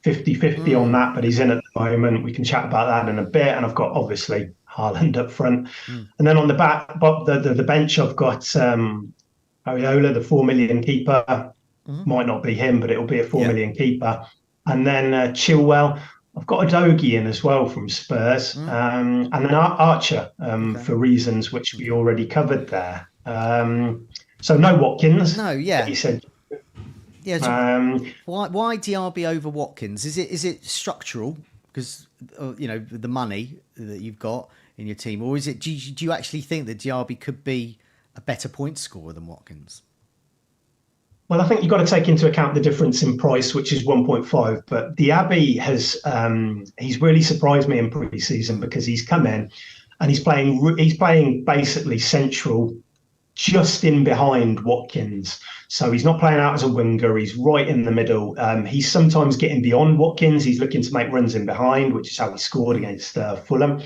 50-50 on that, but he's in at the moment. We can chat about that in a bit. And I've got, obviously, Haaland up front. And then on the back, the bench, I've got Areola, the 4 million keeper. Might not be him, but it'll be a 4 million keeper. And then Chilwell. I've got Udogie in as well from Spurs. And then Archer for reasons which we already covered there. So no Watkins. No, yeah. He said... Yeah, so why Diaby over Watkins? Is it structural because you know the money that you've got in your team, or is it? Do you actually think that Diaby could be a better point scorer than Watkins? Well, I think you've got to take into account the difference in price, which is 1.5. But Diaby has he's really surprised me in pre-season because he's come in and he's playing basically central, just in behind Watkins. So he's not playing out as a winger. He's right in the middle. He's sometimes getting beyond Watkins. He's looking to make runs in behind, which is how he scored against Fulham.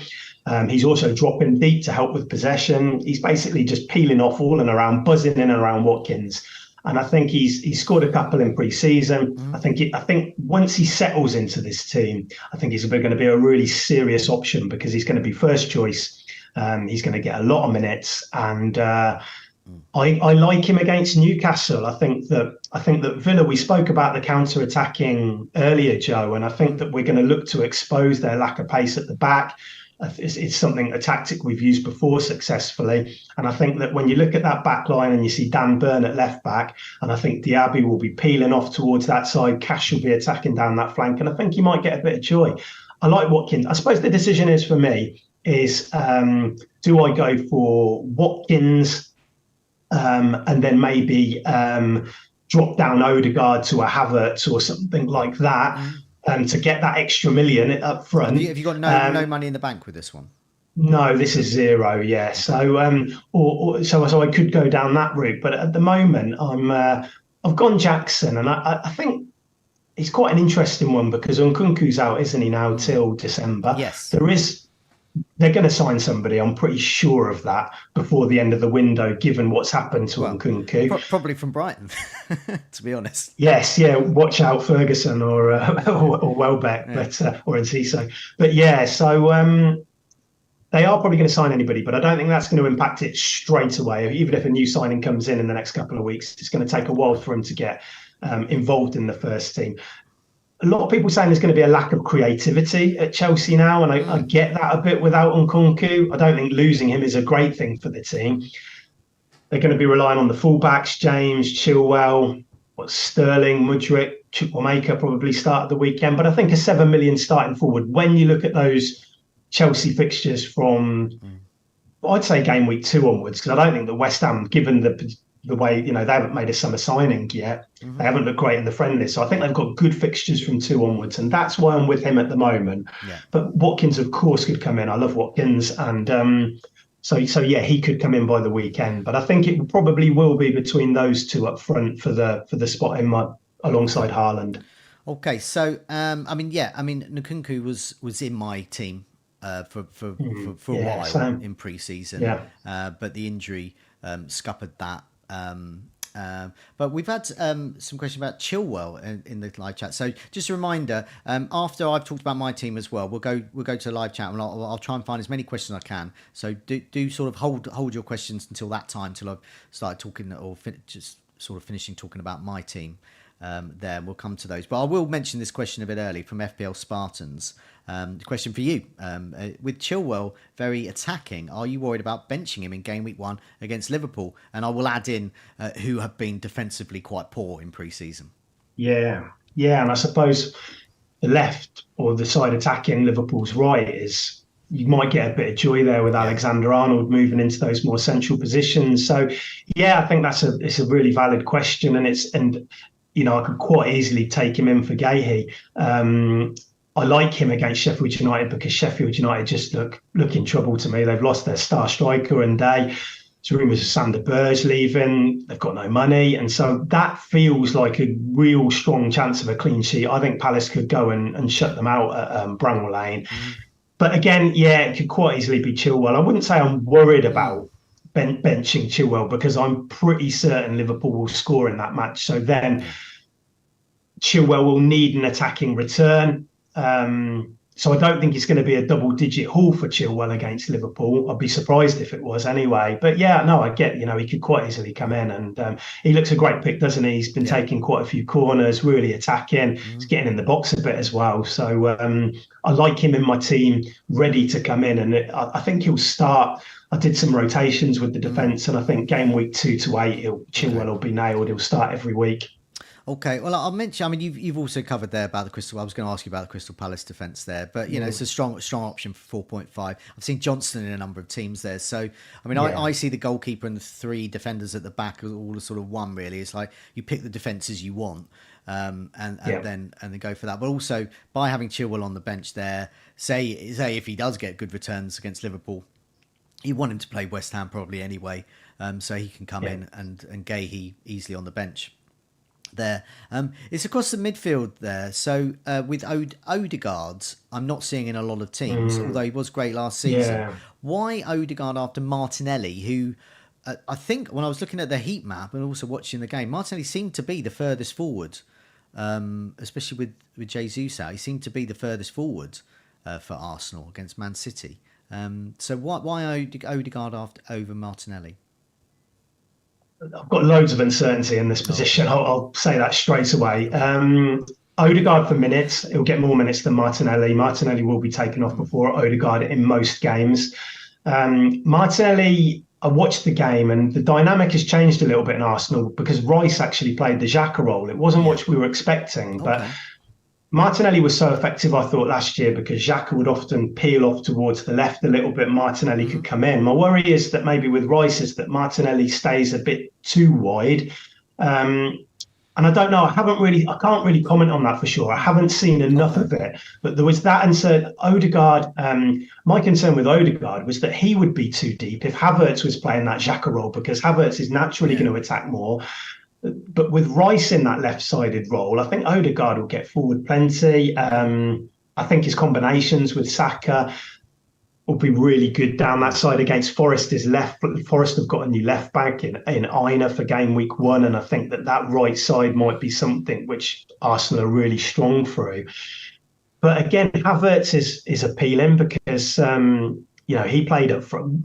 He's also dropping deep to help with possession. He's basically just peeling off all and around, buzzing in and around Watkins. And I think he's scored a couple in pre-season. I think once he settles into this team, I think he's going to be a really serious option because he's going to be first choice. He's going to get a lot of minutes, and I like him against Newcastle. I think that Villa. We spoke about the counter-attacking earlier, Joe, and I think that we're going to look to expose their lack of pace at the back. It's a tactic we've used before successfully, and I think that when you look at that back line and you see Dan Burn at left back, and I think Diaby will be peeling off towards that side, Cash will be attacking down that flank, and I think you might get a bit of joy. I like Watkins. I suppose the decision is for me is do I go for Watkins and then maybe drop down Odegaard to a Havertz or something like that to get that extra million up front. Have you got no money in the bank with this one? No, this is 0. Yeah, so so I could go down that route, but at the moment I've gone Jackson, and I think he's quite an interesting one because Nkunku's out, isn't he now, till December? Yes. There is they're going to sign somebody. I'm pretty sure of that before the end of the window, given what's happened to Nkunku. Probably from Brighton, to be honest. Yes, yeah. Watch out, Ferguson or or Welbeck, but or Enciso. But yeah, so they are probably going to sign anybody, but I don't think that's going to impact it straight away. Even if a new signing comes in the next couple of weeks, it's going to take a while for him to get involved in the first team. A lot of people saying there's going to be a lack of creativity at Chelsea now, and I get that a bit without Nkunku. I don't think losing him is a great thing for the team. They're going to be relying on the fullbacks, James, Chilwell, Sterling, Mudryk, Chukwuemeka probably start at the weekend. But I think a 7 million starting forward, when you look at those Chelsea fixtures from, I'd say game week 2 onwards, because I don't think that West Ham, given the way, they haven't made a summer signing yet, they haven't looked great in the friendlies. So I think they've got good fixtures from 2 onwards, and that's why I'm with him at the moment. Yeah. But Watkins, of course, could come in. I love Watkins, and so yeah, he could come in by the weekend. But I think it probably will be between those two up front for the spot alongside Haaland. Okay, so Nkunku was in my team for a while same. In pre-season, but the injury scuppered that. But we've had some questions about Chilwell in the live chat. So just a reminder, after I've talked about my team as well, we'll go to the live chat, and I'll try and find as many questions as I can. So do sort of hold your questions until that time, till I've started talking or just sort of finishing talking about my team. There, we'll come to those. But I will mention this question a bit early from FPL Spartans. Question for you. With Chilwell very attacking, are you worried about benching him in game week 1 against Liverpool? And I will add in who have been defensively quite poor in pre-season. Yeah. And I suppose the left or the side attacking Liverpool's right is, you might get a bit of joy there with Alexander-Arnold moving into those more central positions. So yeah, I think it's a really valid question, and I could quite easily take him in for Gahey. I like him against Sheffield United because Sheffield United just look in trouble to me. They've lost their star striker, and there's rumours of Sander Berge leaving. They've got no money, and so that feels like a real strong chance of a clean sheet. I think Palace could go and shut them out at Bramall Lane. But again, it could quite easily be Chilwell. I wouldn't say I'm worried about benching Chilwell, because I'm pretty certain Liverpool will score in that match. So then Chilwell will need an attacking return. So I don't think it's going to be a double-digit haul for Chilwell against Liverpool. I'd be surprised if it was anyway. But I get, he could quite easily come in, and he looks a great pick, doesn't he? He's been taking quite a few corners, really attacking. He's getting in the box a bit as well. So I like him in my team, ready to come in, and I think he'll start. I did some rotations with the defence, and I think game week 2 to 8, Chilwell will be nailed. He'll start every week. Okay, well, I'll mention. you've also covered there about the Crystal. I was going to ask you about the Crystal Palace defence there, but it's a strong option for 4.5. I've seen Johnston in a number of teams there, so I see the goalkeeper and the 3 defenders at the back as all sort of one. Really, it's like you pick the defences you want, and then go for that. But also by having Chilwell on the bench there, say if he does get good returns against Liverpool, you want him to play West Ham probably anyway, so he can come in and Gahey easily on the bench. There, it's across the midfield there. So with Odegaard, I'm not seeing in a lot of teams, although he was great last season. Why Odegaard after Martinelli, who I think when I was looking at the heat map and also watching the game, Martinelli seemed to be the furthest forward, especially with Jesus out. He seemed to be the furthest forward for Arsenal against Man City. So why Odegaard over Martinelli? I've got loads of uncertainty in this position. I'll say that straight away. Odegaard for minutes. He'll get more minutes than Martinelli. Martinelli will be taken off before Odegaard in most games. Martinelli, I watched the game, and the dynamic has changed a little bit in Arsenal because Rice actually played the Xhaka role. It wasn't what we were expecting, but Martinelli was so effective, I thought, last year because Xhaka would often peel off towards the left a little bit. Martinelli could come in. My worry is that maybe with Rice is that Martinelli stays a bit too wide. And I don't know. I can't really comment on that for sure. I haven't seen enough of it. But there was that. And so Odegaard, my concern with Odegaard was that he would be too deep if Havertz was playing that Xhaka role, because Havertz is naturally going to attack more. But with Rice in that left-sided role, I think Odegaard will get forward plenty. I think his combinations with Saka will be really good down that side against Forest. Is left. Forest have got a new left back in Ina for game week 1, and I think that right side might be something which Arsenal are really strong through. But again, Havertz is appealing because he played up front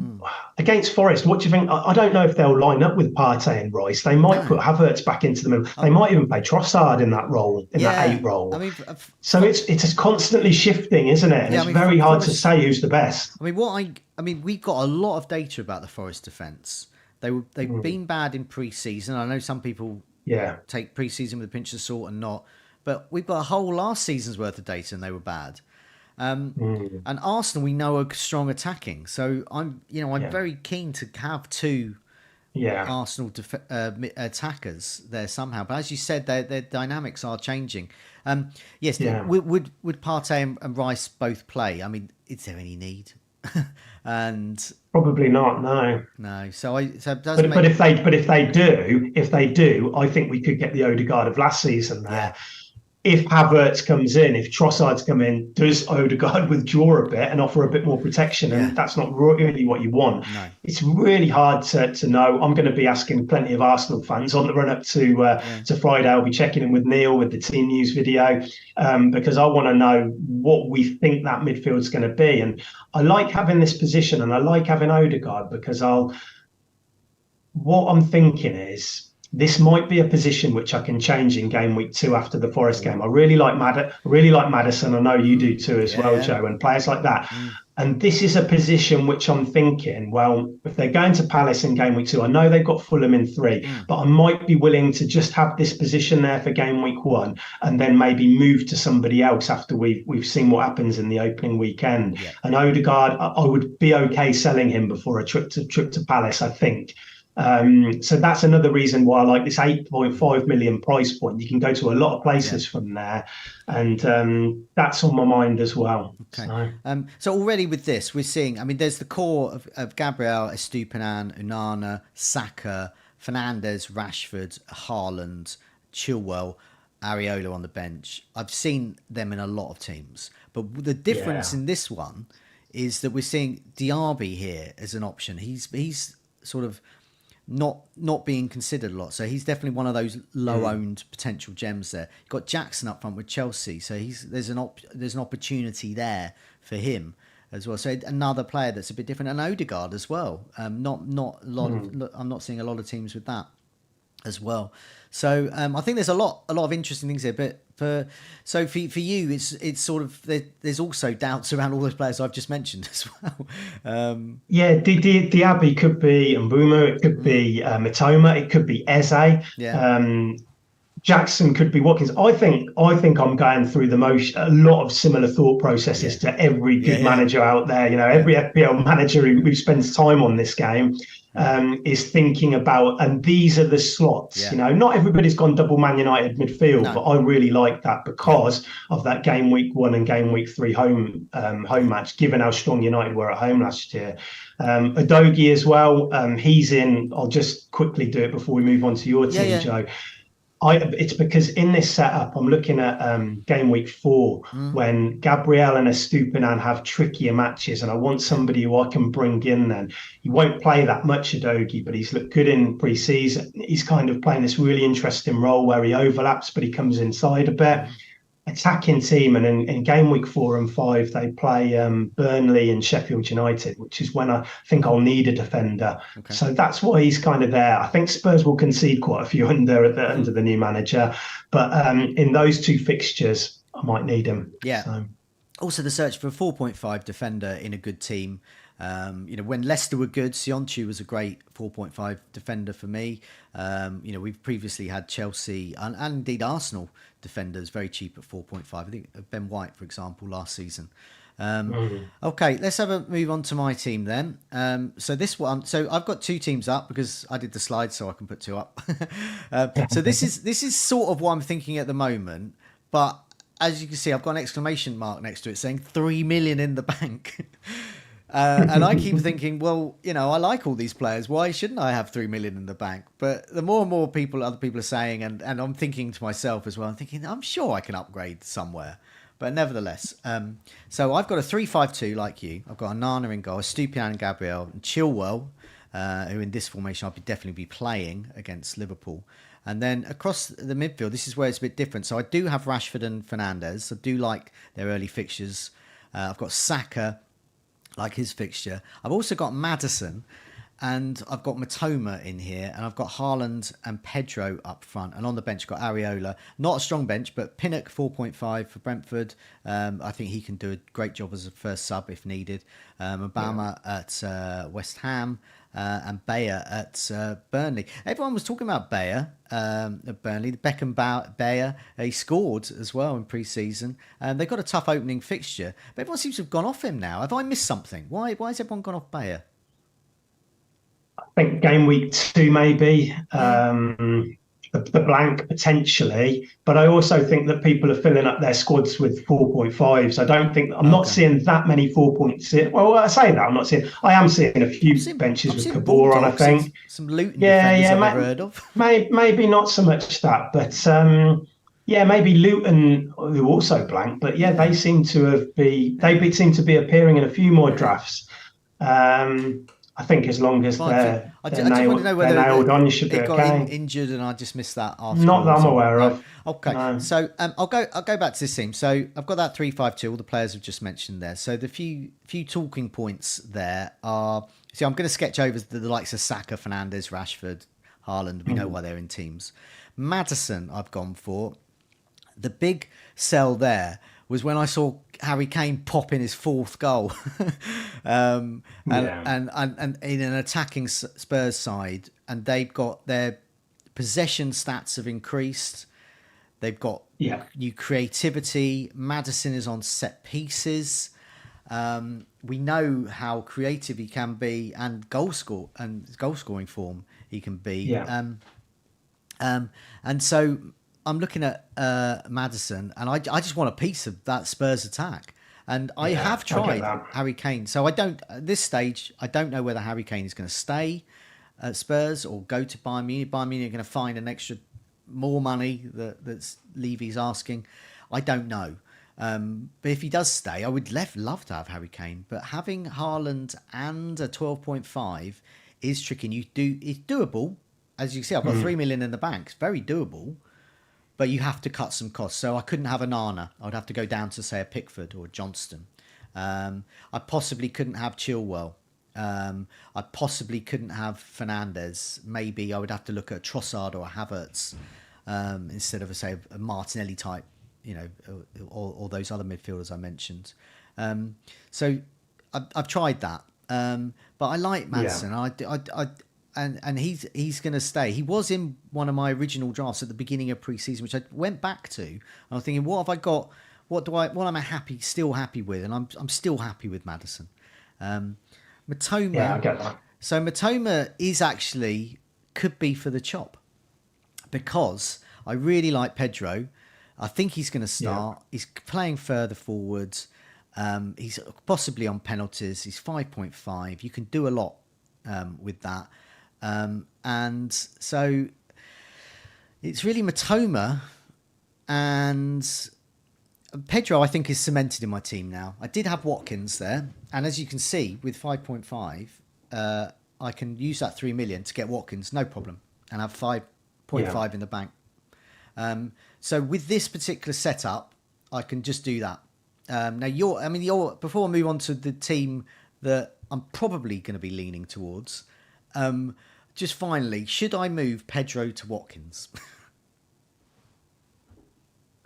against Forest. What do you think? I don't know if they'll line up with Partey and Rice. They might put Havertz back into the middle. They might even play Trossard in that role, that 8 role. I mean, so it's constantly shifting, isn't it? And it's very hard to say who's the best. I mean, we've got a lot of data about the Forest defence. They've been bad in pre-season. I know some people take pre-season with a pinch of salt and not. But we've got a whole last season's worth of data, and they were bad. And Arsenal, we know, are strong attacking. So I'm very keen to have 2 Arsenal attackers there somehow. But as you said, their dynamics are changing. Would Partey and Rice both play? I mean, is there any need? And probably not. No. But if they do, I think we could get the Odegaard of last season there. Yeah. If Havertz comes in, if Trossard's come in, does Odegaard withdraw a bit and offer a bit more protection? And that's not really what you want. No. It's really hard to know. I'm going to be asking plenty of Arsenal fans on the run up to Friday. I'll be checking in with Neil with the team news video because I want to know what we think that midfield's going to be. And I like having this position, and I like having Odegaard because what I'm thinking is, this might be a position which I can change in game week 2 after the Forest game. I really like Maddison. I know you do too as well, Joe, and players like that. And this is a position which I'm thinking, well, if they're going to Palace in game week 2, I know they've got Fulham in 3, but I might be willing to just have this position there for game week 1 and then maybe move to somebody else after we've seen what happens in the opening weekend. Yeah. And Odegaard, I would be okay selling him before a trip to Palace, I think. So that's another reason why I like this 8.5 million price point. You can go to a lot of places from there, and that's on my mind as well. Okay. So already with this, we're seeing, I mean, there's the core of Gabriel, Estupiñán, Onana, Saka, Fernandes, Rashford, Haaland, Chilwell, Areola on the bench. I've seen them in a lot of teams, but the difference in this one is that we're seeing Diaby here as an option. He's sort of not being considered a lot, so he's definitely one of those low-owned potential gems there. You've got Jackson up front with Chelsea, so there's an opportunity there for him as well. So another player that's a bit different, and Odegaard as well. Not a lot. I'm not seeing a lot of teams with that as well. So I think there's a lot of interesting things here. But for you, it's sort of there's also doubts around all those players I've just mentioned as well. Diaby could be Mbeumo, it could be Mitoma, it could be Eze. Jackson could be Watkins. I think I'm going through a lot of similar thought processes to every good manager out there. You know, every FPL manager who spends time on this game is thinking about, and these are the slots. You know, not everybody's gone double Man United midfield, but I really like that because of that game week 1 and game week 3 home match, given how strong United were at home last year. Udogie as well. He's in. I'll just quickly do it before we move on to your team, Joe. It's because in this setup, I'm looking at game week 4 when Gabriel and Estupiñán have trickier matches, and I want somebody who I can bring in then. He won't play that much, Udogie, but he's looked good in pre-season. He's kind of playing this really interesting role where he overlaps, but he comes inside a bit. Attacking team, and in game week 4 and 5 they play Burnley and Sheffield United, which is when I think I'll need a defender. So that's why he's kind of there. I think Spurs will concede quite a few under the new manager, but in those 2 fixtures I might need him. Also the search for a 4.5 defender in a good team. When Leicester were good, Sionchu was a great 4.5 defender for me. We've previously had Chelsea and indeed Arsenal defenders very cheap at 4.5. I think Ben White, for example, last season. Okay, let's have a move on to my team then. So I've got 2 teams up because I did the slides, so I can put 2 up. So this is sort of what I'm thinking at the moment, but as you can see, I've got an exclamation mark next to it saying 3 million in the bank. And I keep thinking, well, I like all these players. Why shouldn't I have 3 million in the bank? But the more and more other people are saying, and I'm thinking to myself as well, I'm thinking, I'm sure I can upgrade somewhere. But nevertheless, so I've got a 3-5-2 like you. I've got a Nana in goal, a Stupian and Gabriel, and Chilwell, who in this formation I'll definitely be playing against Liverpool. And then across the midfield, this is where it's a bit different. So I do have Rashford and Fernandes. I do like their early fixtures. I've got Saka, like his fixture. I've also got Maddison, and I've got Matoma in here, and I've got Haaland and Pedro up front. And on the bench, I've got Areola. Not a strong bench, but Pinnock 4.5 for Brentford. I think he can do a great job as a first sub if needed. Obama at West Ham. And Bayer at Burnley. Everyone was talking about Bayer at Burnley. The Beckham Bayer, he scored as well in pre-season. They've got a tough opening fixture, but everyone seems to have gone off him now. Have I missed something? Why has everyone gone off Bayer? I think game week 2 maybe. The blank potentially, but I also think that people are filling up their squads with 4.5s. I don't think I'm not seeing that many 4.6. Well, I say that I am seeing a few benches with Kabor on. I think some Luton defenders I've never heard of. Maybe not so much that, but maybe Luton who also blank. But yeah, they seem to be appearing in a few more drafts. I think as long as they're nailed on, you should be okay. Got injured, and I just missed that. Not that I'm aware of. Okay, no. So I'll go back to this team. So I've got that 3-5-2. All the players have just mentioned there. So the few talking points there are. See, I'm going to sketch over the likes of Saka, Fernandes, Rashford, Haaland. We know why they're in teams. Maddison, I've gone for. The big sell there was when I saw Harry Kane pop in his 4th goal, and in an attacking Spurs side, and they've got their possession stats have increased. They've got new creativity. Maddison is on set pieces. We know how creative he can be, and goal scoring form he can be. And so I'm looking at Maddison, and I just want a piece of that Spurs attack. And I have tried Harry Kane. So at this stage, I don't know whether Harry Kane is going to stay at Spurs or go to Bayern Munich. Bayern Munich are going to find an extra more money that's Levy's asking. I don't know. But if he does stay, I would love to have Harry Kane. But having Haaland and a 12.5 is tricky. It's doable. As you can see, I've got 3 million in the bank. It's very doable. But you have to cut some costs. So I couldn't have a Nana. I would have to go down to, say, a Pickford or a Johnston. I possibly couldn't have Chilwell. I possibly couldn't have Fernandes. Maybe I would have to look at a Trossard or a Havertz instead of, say, a Martinelli type, or those other midfielders I mentioned. So I've tried that. But I like Maddison. Yeah. And he's going to stay. He was in one of my original drafts at the beginning of pre-season, which I went back to. And I was thinking, what have I got? What am I still happy with? And I'm still happy with Maddison. Matoma. Yeah, I get that. So Matoma could be for the chop, because I really like Pedro. I think he's going to start. Yeah. He's playing further forwards. He's possibly on penalties. He's 5.5. You can do a lot with that. And so it's really Matoma, and Pedro I think is cemented in my team now. I did have Watkins there, and as you can see with 5.5 I can use that 3 million to get Watkins, no problem, and have 5.5 in the bank. So with this particular setup I can just do that. Now before I move on to the team that I'm probably going to be leaning towards, just finally, should I move Pedro to Watkins?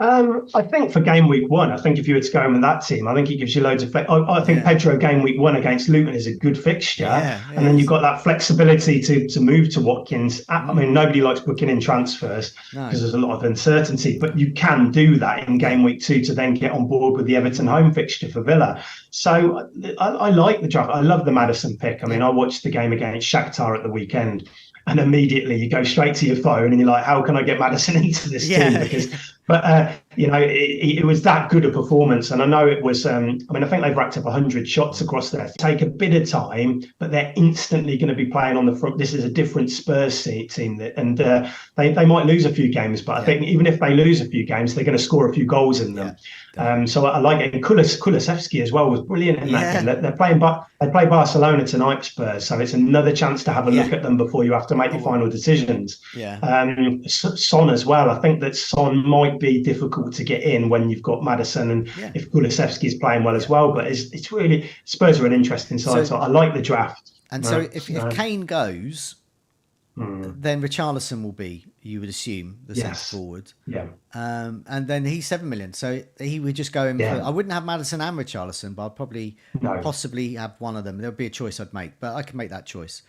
I think for game week 1, I think if you were to go in with that team, I think it gives you loads of I think Pedro game week 1 against Luton is a good fixture, and then you've got that flexibility to move to Watkins. I mean, nobody likes booking in transfers because there's a lot of uncertainty, but you can do that in game week 2 to then get on board with the Everton home fixture for Villa. So I like the draft. I love the Maddison pick. I mean, I watched the game against Shakhtar at the weekend, and immediately you go straight to your phone and you're like, how can I get Maddison into this team? Because But it was that good a performance, and I know it was. I think they've racked up 100 shots across there. Take a bit of time, but they're instantly going to be playing on the front. This is a different Spurs team, and they might lose a few games, but I think even if they lose a few games, they're going to score a few goals in them. So I like it. And Kulusevski as well was brilliant in that game. They're playing, they play Barcelona tonight, Spurs, so it's another chance to have a look at them before you have to make your final decisions. Son as well. I think that Son might be difficult to get in when you've got Maddison and if Kulusevski is playing well as well. But it's really, Spurs are an interesting side. So I like the draft. And so if Kane goes, then Richarlison will be, you would assume, the centre forward. And then he's 7 million. So he would just go in for, I wouldn't have Maddison and Richarlison, but I'd probably possibly have one of them. There would be a choice I'd make, but I can make that choice.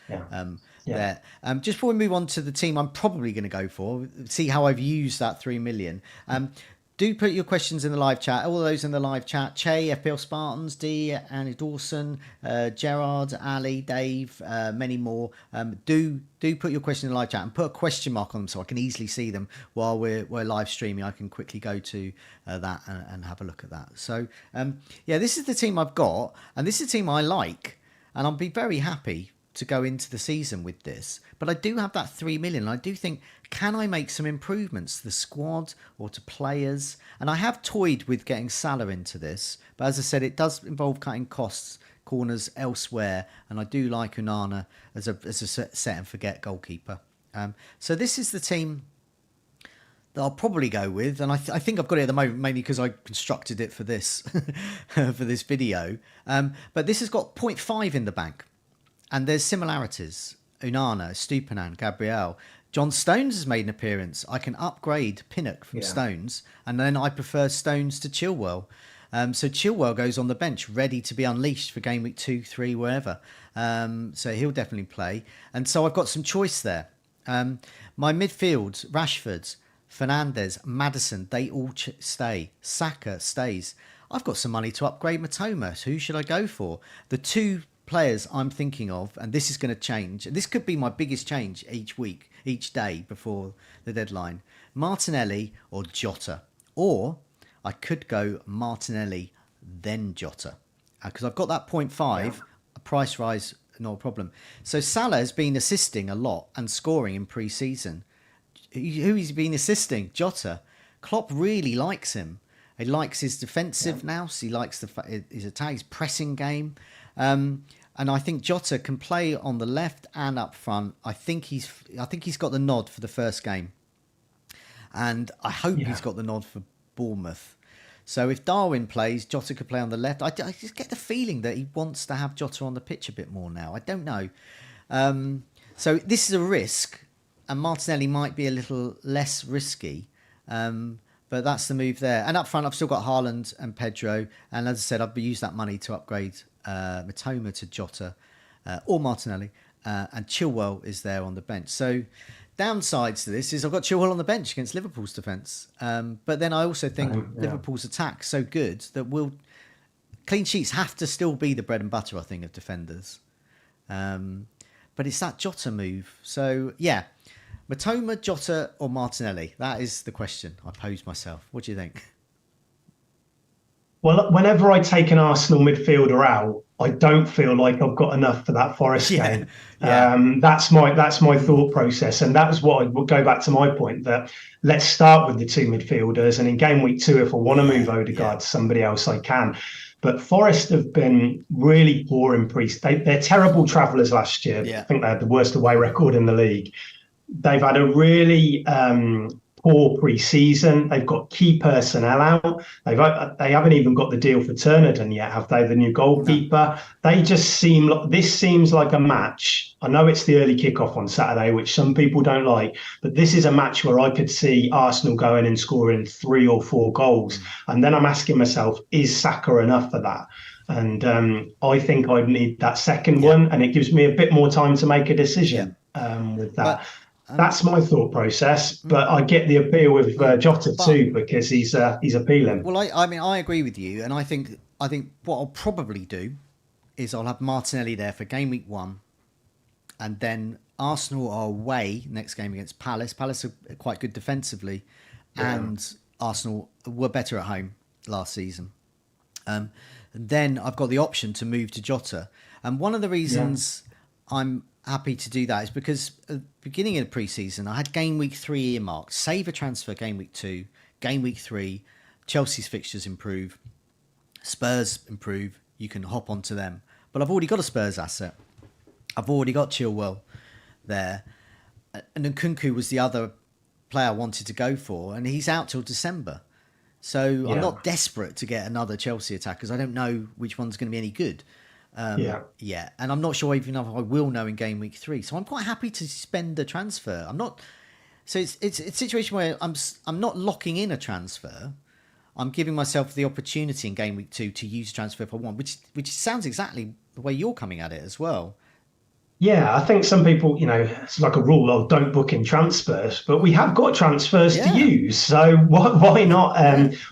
There. Just before we move on to the team I'm probably going to go for, see how I've used that 3 million. Do put your questions in the live chat. All those in the live chat. Che, FPL Spartans, D, Annie Dawson, Gerard, Ali, Dave, many more. Do put your question in the live chat and put a question mark on them so I can easily see them while we're live streaming. I can quickly go to that and have a look at that. So, this is the team I've got, and this is a team I like, and I'll be very happy to go into the season with this. But I do have that 3 million. I do think, can I make some improvements to the squad or to players? And I have toyed with getting Salah into this, but as I said, it does involve cutting costs, corners elsewhere, and I do like Onana as a set and forget goalkeeper. So this is the team that I'll probably go with, and I think I've got it at the moment mainly because I constructed it for this for this video. But this has got 0.5 in the bank. And there's similarities. Onana, Stupinan, Gabriel. John Stones has made an appearance. I can upgrade Pinnock from Stones. And then I prefer Stones to Chilwell. So Chilwell goes on the bench, ready to be unleashed for game week 2, 3, wherever. So he'll definitely play. And so I've got some choice there. My midfield, Rashford, Fernandes, Maddison, they all stay. Saka stays. I've got some money to upgrade Matoma. Who should I go for? The two players I'm thinking of, and this is going to change. This could be my biggest change each week, each day before the deadline. Martinelli or Jota. Or I could go Martinelli, then Jota. Because I've got that 0.5, a price rise, no problem. So Salah has been assisting a lot and scoring in pre-season. Who has been assisting? Jota. Klopp really likes him. He likes his defensive now. So he likes his attack, his pressing game. And I think Jota can play on the left and up front. I think he's got the nod for the first game, and I hope he's got the nod for Bournemouth. So if Darwin plays, Jota could play on the left. I just get the feeling that he wants to have Jota on the pitch a bit more now. I don't know. So this is a risk, and Martinelli might be a little less risky. But that's the move there. And up front, I've still got Haaland and Pedro. And as I said, I've used that money to upgrade Matoma to Jota or Martinelli. And Chilwell is there on the bench. So downsides to this is I've got Chilwell on the bench against Liverpool's defence. But then I also think Liverpool's attack so good that clean sheets have to still be the bread and butter, I think, of defenders. But it's that Jota move. So, Matoma, Jota or Martinelli? That is the question I pose myself. What do you think? Well, whenever I take an Arsenal midfielder out, I don't feel like I've got enough for that Forest game. That's my thought process, and that's what I would go back to my point that let's start with the two midfielders, and in game week 2, if I want to move Odegaard to somebody else, I can. But Forest have been really poor in they're terrible travellers last year. I think they had the worst away record in the league. They've had a really poor pre-season. They've got key personnel out. They haven't even got the deal for Turner done yet, have they? The new goalkeeper. No. They just this seems like a match. I know it's the early kickoff on Saturday, which some people don't like, but this is a match where I could see Arsenal going and scoring 3 or 4 goals. And then I'm asking myself, is Saka enough for that? And I think I'd need that second one, and it gives me a bit more time to make a decision with that. That's my thought process, but I get the appeal with Jota too because he's appealing. Well, I agree with you, and I think what I'll probably do is I'll have Martinelli there for game week 1, and then Arsenal are away next game against Palace. Palace are quite good defensively, and Arsenal were better at home last season. And then I've got the option to move to Jota. And one of the reasons I'm happy to do that is because at the beginning of the pre-season, I had game week 3 earmarked, save a transfer game week 2, game week 3, Chelsea's fixtures improve, Spurs improve, you can hop onto them. But I've already got a Spurs asset. I've already got Chilwell there. And Nkunku was the other player I wanted to go for, and he's out till December. So I'm not desperate to get another Chelsea attacker because I don't know which one's going to be any good. And I'm not sure even if I will know in game week 3. So I'm quite happy to spend a transfer. I'm not. So it's a situation where I'm not locking in a transfer. I'm giving myself the opportunity in game week 2 to use a transfer if I want, which sounds exactly the way you're coming at it as well. Yeah, I think some people, it's like a rule of don't book in transfers, but we have got transfers to use. So why not?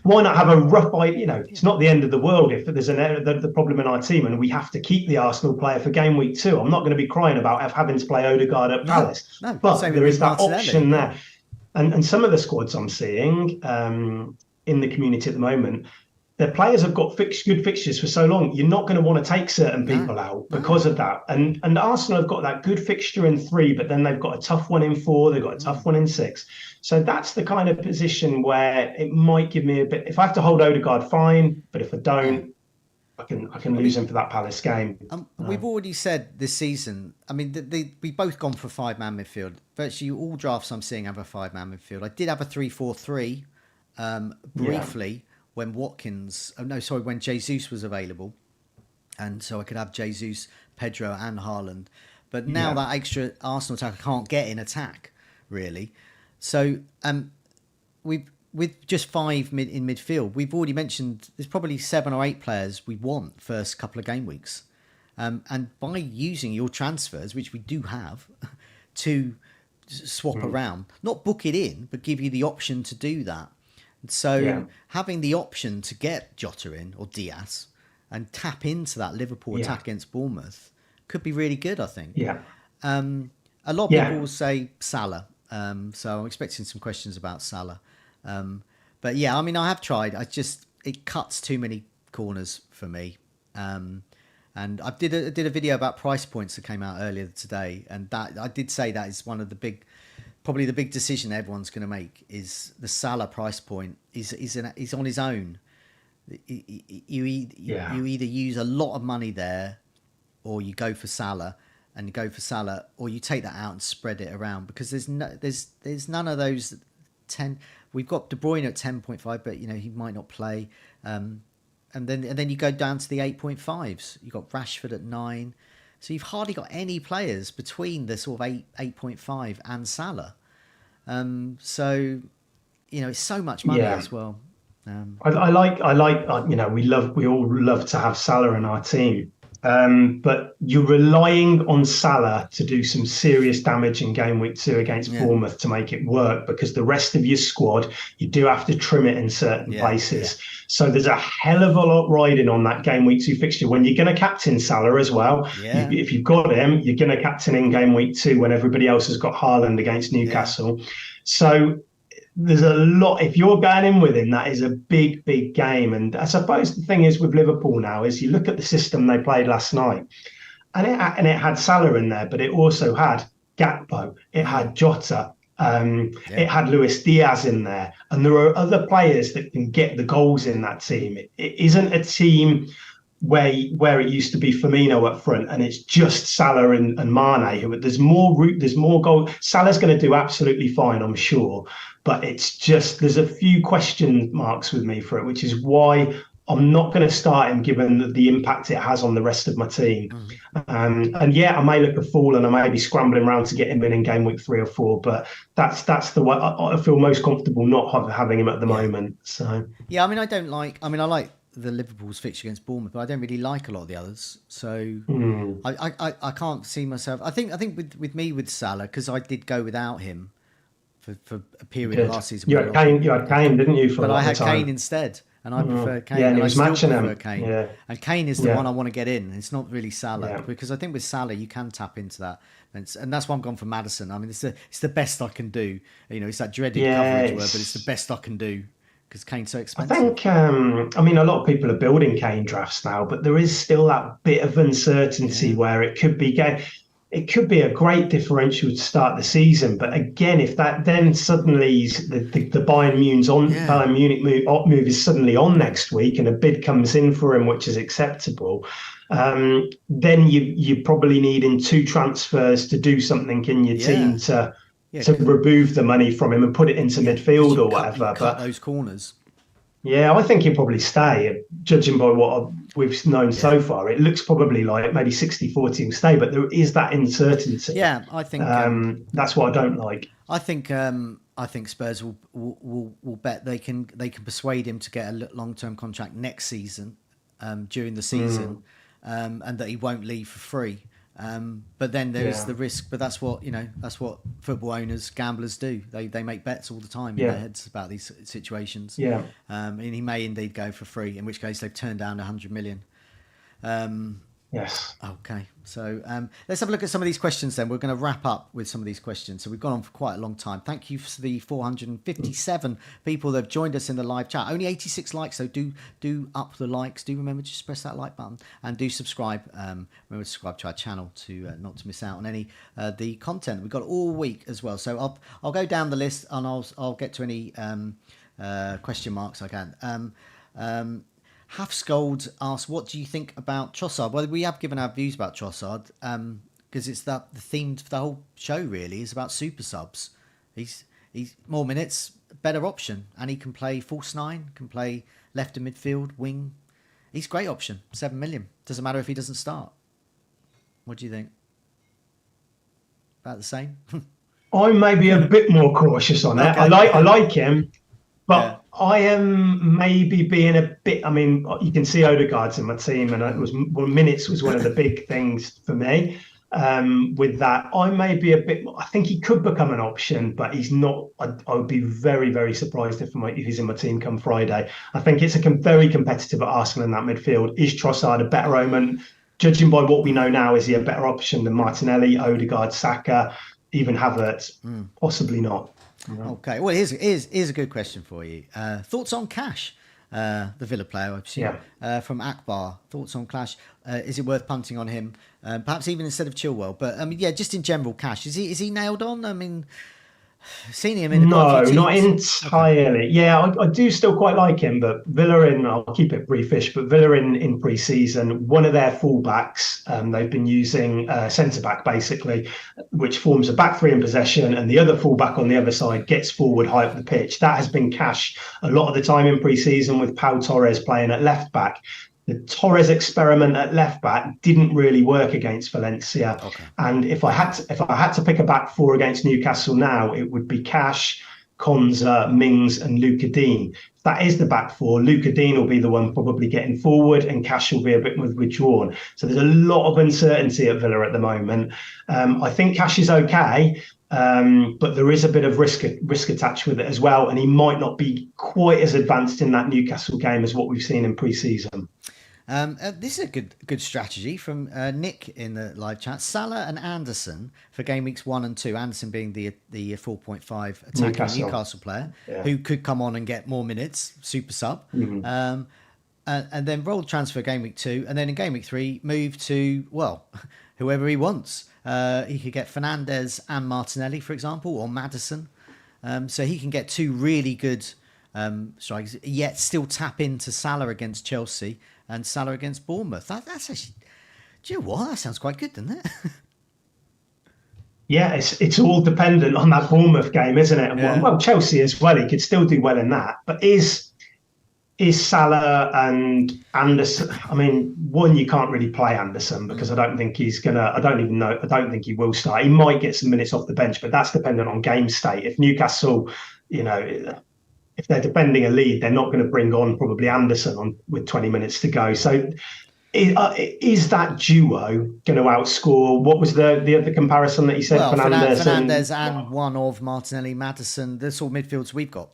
Why not have a rough idea? It's not the end of the world if there's the problem in our team and we have to keep the Arsenal player for game week 2. I'm not going to be crying about having to play Odegaard at Palace, but there is that option there. And some of the squads I'm seeing in the community at the moment, their players have got good fixtures for so long. You're not going to want to take certain people out because of that. And Arsenal have got that good fixture in 3, but then they've got a tough one in 4. They've got a tough one in 6. So that's the kind of position where it might give me a bit. If I have to hold Odegaard, fine. But if I don't, I can lose him for that Palace game. We've already said this season. I mean, we both gone for 5-man midfield. Virtually all drafts I'm seeing have a 5-man midfield. I did have a 3-4-3 briefly. When when Jesus was available. And so I could have Jesus, Pedro and Haaland. But now that extra Arsenal attacker can't get in attack, really. So with just 5 in midfield, we've already mentioned there's probably 7 or 8 players we want first couple of game weeks. And by using your transfers, which we do have, to swap around, not book it in, but give you the option to do that. So having the option to get Jota in or Diaz and tap into that Liverpool attack against Bournemouth could be really good, I think. A lot of people will say Salah. So I'm expecting some questions about Salah. But I mean, I have tried. It cuts too many corners for me. And I did a video about price points that came out earlier today. And that I did say that is one of the probably the big decision everyone's going to make is the Salah price point is on his own. You either use a lot of money there, or you go for Salah, or you take that out and spread it around because there's none of those 10. We've got De Bruyne at 10.5, but he might not play. And then you go down to the 8.5s. You've got Rashford at 9. So you've hardly got any players between the sort of 8.5 and Salah. So, it's so much money as well. I like, we all love to have Salah in our team. But you're relying on Salah to do some serious damage in game week 2 against Bournemouth to make it work, because the rest of your squad, you do have to trim it in certain places. So there's a hell of a lot riding on that game week 2 fixture when you're going to captain Salah as well. If you've got him, you're going to captain in game week 2 when everybody else has got Haaland against Newcastle. So there's a lot. If you're going in with him, that is a big, big game. And I suppose the thing is with Liverpool now is you look at the system they played last night, and it had Salah in there, but it also had Gakpo, it had Jota, it had Luis Diaz in there, and there are other players that can get the goals in that team. It isn't a team where it used to be Firmino up front and it's just Salah and Mane. There's more route, there's more goal. Salah's going to do absolutely fine, I'm sure, but it's just there's a few question marks with me for it, which is why I'm not going to start him given the impact it has on the rest of my team. And I may look a fool and I may be scrambling around to get him in game week 3 or 4, but that's the way I feel most comfortable not having him at the moment. So I mean, I like the Liverpool's fixture against Bournemouth, but I don't really like a lot of the others. So I can't see myself. I think with me with Salah, because I did go without him for a period of last season. You had Kane, didn't you? But I had Kane instead, and I prefer Kane. Yeah, and he was matching him. Kane. And Kane is the one I want to get in. It's not really Salah, because I think with Salah you can tap into that, and that's why I'm gone for Maddison. I mean, it's the best I can do. It's that dreaded coverage word, but it's the best I can do. because Kane's so I expensive. think, I mean, a lot of people are building Kane drafts now, but there is still that bit of uncertainty Yeah, where it could be a great differential to start the season. But again, if that then suddenly the yeah, Bayern Munich move is suddenly on next week and a bid comes in for him, which is acceptable, then you probably need in two transfers to do something in your team yeah, yeah. to remove the money from him and put it into Yeah, because midfield or you whatever. cut But those corners. yeah, I think he'll probably stay. Judging by what we've known Yeah, so far, it looks probably like maybe 60-40 will stay, but there is that uncertainty. yeah. That's what I don't like. I think Spurs will bet they can persuade him to get a long term contract next season, during the season, and that he won't leave for free. But then there is Yeah, the risk. But that's what That's what football owners, gamblers do. They make bets all the time in their yeah, heads about these situations. yeah. And he may indeed go for free, in which case they've turned down 100 million. Um, Yes. Okay, so let's have a look at some of these questions then. We're going to wrap up with some of these questions. So we've gone on for quite a long time. Thank you for the 457 people that have joined us in the live chat. Only 86 likes, so do up the likes. Do remember to just press that like button and do subscribe. Remember to subscribe to our channel to not to miss out on any the content we've got all week as well. So I'll go down the list and I'll get to any question marks I can. Halfscold asks, "What do you think about Trossard?" Well, we have given our views about Trossard, because it's the theme for the whole show. Really, is about super subs. He's more minutes, better option, and he can play false nine, can play left in midfield, wing. He's a great option. 7 million. Doesn't matter if he doesn't start. What do you think? About the same. I'm maybe a bit more cautious on it. Okay. I like him, Yeah. but I am maybe being a bit. I mean, you can see Odegaard's in my team, and minutes was one of the big things for me. With that, I may be a bit. I think he could become an option, but he's not. I would be very, very surprised if he's in my team come Friday. I think it's very competitive at Arsenal in that midfield. Is Trossard a better omen? Judging by what we know now, is he a better option than Martinelli, Odegaard, Saka, even Havertz? Possibly not. Okay. Well, here's a good question for you. Thoughts on Cash, the Villa player, I've seen, from Akbar. Thoughts on Cash? Is it worth punting on him? Perhaps even instead of Chilwell. But yeah, just in general, Cash. Is he nailed on? I mean, seen him in quite a few No, teams. not entirely. Okay. Yeah, I do still quite like him, but I'll keep it briefish, but Villa in pre-season, one of their fullbacks, they've been using centre-back basically, which forms a back three in possession, and the other fullback on the other side gets forward high up the pitch. That has been Cash a lot of the time in pre-season, with Pau Torres playing at left-back. The Torres experiment at left back didn't really work against Valencia. Okay. And if I had to pick a back four against Newcastle now, it would be Cash, Konza, Mings, and Luca Dean. If that is the back four, Luca Dean will be the one probably getting forward, and Cash will be a bit more withdrawn. So there's a lot of uncertainty at Villa at the moment. I think Cash is okay. But there is a bit of risk attached with it as well, and he might not be quite as advanced in that Newcastle game as what we've seen in pre-season. This is a good strategy from Nick in the live chat. Salah and Anderson for game weeks 1 and 2. Anderson being the 4.5 attacking Newcastle player, who could come on and get more minutes, super sub. And then roll transfer game week 2, and then in game week 3 move to whoever he wants. He could get Fernandes and Martinelli, for example, or Maddison. So he can get two really good strikers, yet still tap into Salah against Chelsea and Salah against Bournemouth. That's actually, do you know what? That sounds quite good, doesn't it? Yeah, it's all dependent on that Bournemouth game, isn't it? And well, Chelsea as well. He could still do well in that. But is Salah and Anderson? I mean, one, you can't really play Anderson because I don't think he's gonna. I don't even know. I don't think he will start. He might get some minutes off the bench, but that's dependent on game state. If Newcastle, if they're defending a lead, they're not going to bring on probably Anderson with 20 minutes to go. So is that duo going to outscore? What was the other comparison that you said? Well, Fernandes and one of Martinelli, Maddison, the sort of midfields we've got.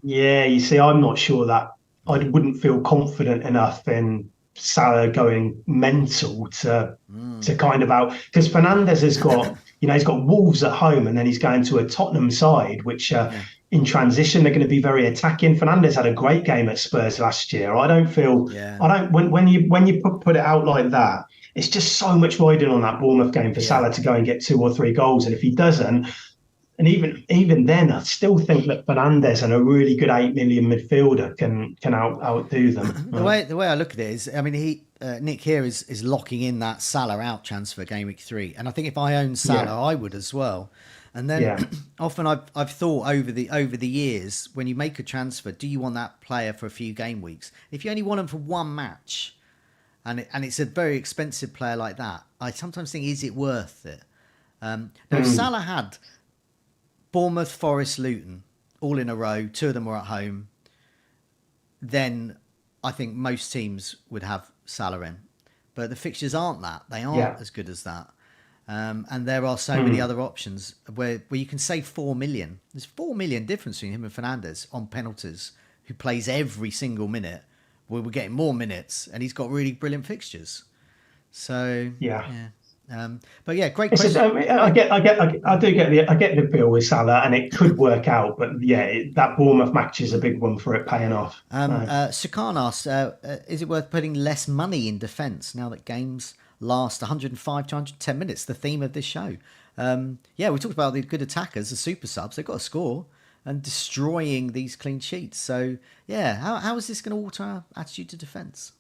Yeah, you see, I'm not sure that I wouldn't feel confident enough in Salah going mental to kind of out, because Fernandes has got he's got Wolves at home, and then he's going to a Tottenham side, which in transition they're going to be very attacking. Fernandes had a great game at Spurs last year. I don't feel, when you put it out like that, it's just so much riding on that Bournemouth game for Salah to go and get 2 or 3 goals, and if he doesn't. And even then, I still think that Fernandes and a really good 8 million midfielder can outdo them. The way I look at it is, I mean, Nick here is locking in that Salah out transfer game week 3, and I think if I owned Salah, I would as well. And then often I've thought over the years, when you make a transfer, do you want that player for a few game weeks? If you only want him for one match, and it's a very expensive player like that, I sometimes think, is it worth it? Now, if Salah had Bournemouth, Forest, Luton, all in a row, 2 of them were at home, then I think most teams would have Salah in. But the fixtures aren't that. They aren't as good as that. And there are so many other options where you can save 4 million. There's 4 million difference between him and Fernandes on penalties, who plays every single minute. We're getting more minutes, and he's got really brilliant fixtures. So, but yeah, great question. I get the appeal with Salah, and it could work out. But that Bournemouth match is a big one for it paying off. Sukan asked, is it worth putting less money in defence now that games last 105 to 110 minutes? The theme of this show. We talked about the good attackers, the super subs. They've got to score and destroying these clean sheets. So how is this going to alter our attitude to defence?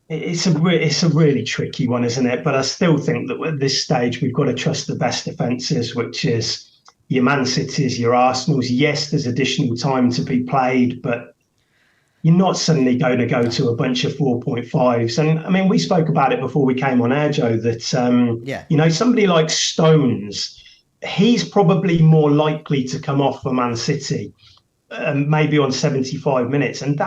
It's a really tricky one, isn't it? But I still think that at this stage we've got to trust the best defences, which is your Man Cities, your Arsenals. Yes, there's additional time to be played, but you're not suddenly going to go to a bunch of 4.5s. And I mean, we spoke about it before we came on air, Joe, that somebody like Stones, he's probably more likely to come off for Man City. Maybe on 75 minutes, and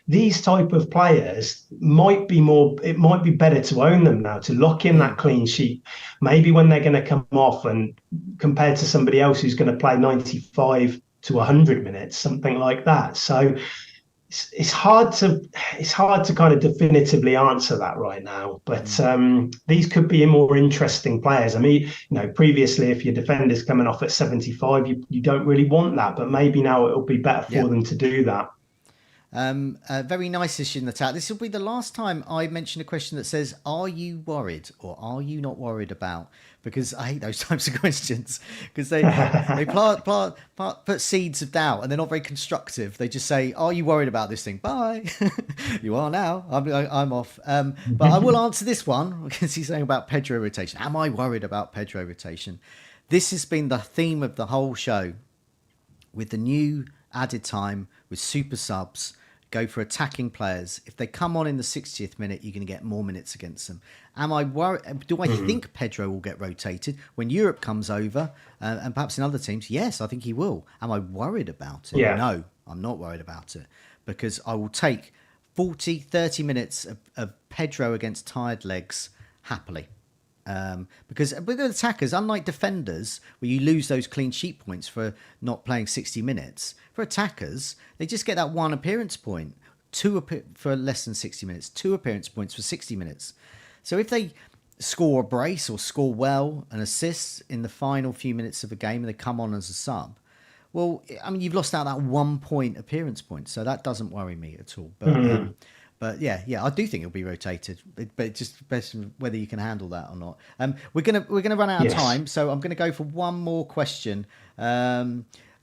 these type of players might be better to own them now, to lock in that clean sheet, maybe when they're going to come off, and compared to somebody else who's going to play 95 to 100 minutes, something like that. So it's hard to kind of definitively answer that right now, but these could be more interesting players. I mean, previously, if your defender's coming off at 75, you don't really want that, but maybe now it'll be better for them to do that. Very nice-ish in the chat. This will be the last time I mention a question that says, are you worried or are you not worried about? Because I hate those types of questions, because they put seeds of doubt, and they're not very constructive. They just say, are you worried about this thing? Bye. You are now. I'm off. But I will answer this one, because he's saying about Pedro rotation. Am I worried about Pedro rotation? This has been the theme of the whole show, with the new added time, with super subs. Go for attacking players. If they come on in the 60th minute, you're going to get more minutes against them. Am I worried? Do I think Pedro will get rotated when Europe comes over, and perhaps in other teams? Yes, I think he will. Am I worried about it? Yeah. No, I'm not worried about it, because I will take 40, 30 minutes of Pedro against tired legs happily. Because with attackers, unlike defenders, where you lose those clean sheet points for not playing 60 minutes, for attackers, they just get that 1 appearance point, for less than 60 minutes, 2 appearance points for 60 minutes. So if they score a brace or score well and assists in the final few minutes of a game, and they come on as a sub, well, I mean, you've lost out that 1 point appearance point, so that doesn't worry me at all. But yeah, I do think it'll be rotated, but it just depends on whether you can handle that or not. We're gonna run out of time, so I'm gonna go for one more question.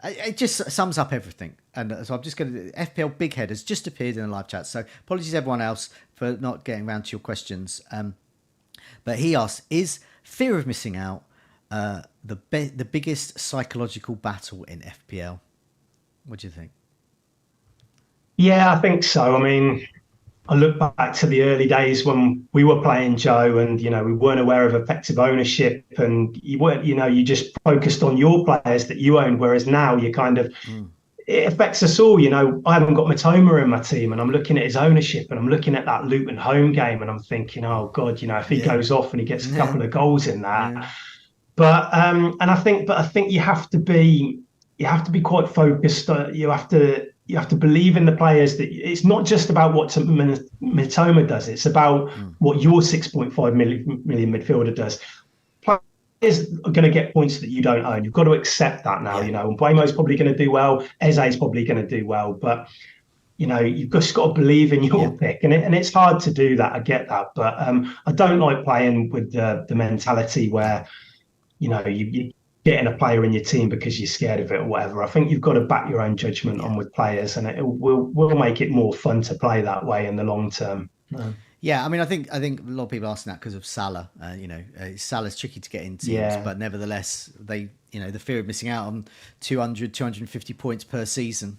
It just sums up everything, and so I'm just gonna. FPL Big Head has just appeared in the live chat, so apologies everyone else for not getting around to your questions. But he asks, is fear of missing out the biggest psychological battle in FPL? What do you think? Yeah, I think so. I mean, I look back to the early days when we were playing, Joe, and we weren't aware of effective ownership, and you just focused on your players that you owned. Whereas now you kind of it affects us all. I haven't got Matoma in my team, and I'm looking at his ownership, and I'm looking at that Luton home game, and I'm thinking, oh God, if he goes off and he gets a couple of goals in that. Yeah. But I think you have to be quite focused. You have to believe in the players. That it's not just about what Mitoma does. It's about what your 6.5 million midfielder does. is going to get points that you don't own. You've got to accept that now. You know, and Buemo's probably going to do well. Eze's probably going to do well, but you know, you've just got to believe in your pick, and it's hard to do that. I get that, but I don't like playing with the mentality where, you know, you getting a player in your team because you're scared of it or whatever. I think you've got to back your own judgment on with players, and it will make it more fun to play that way in the long term. Yeah, I mean, I think a lot of people asking that because of Salah. You know, Salah's tricky to get in teams, but nevertheless, the fear of missing out on 200, 250 points per season.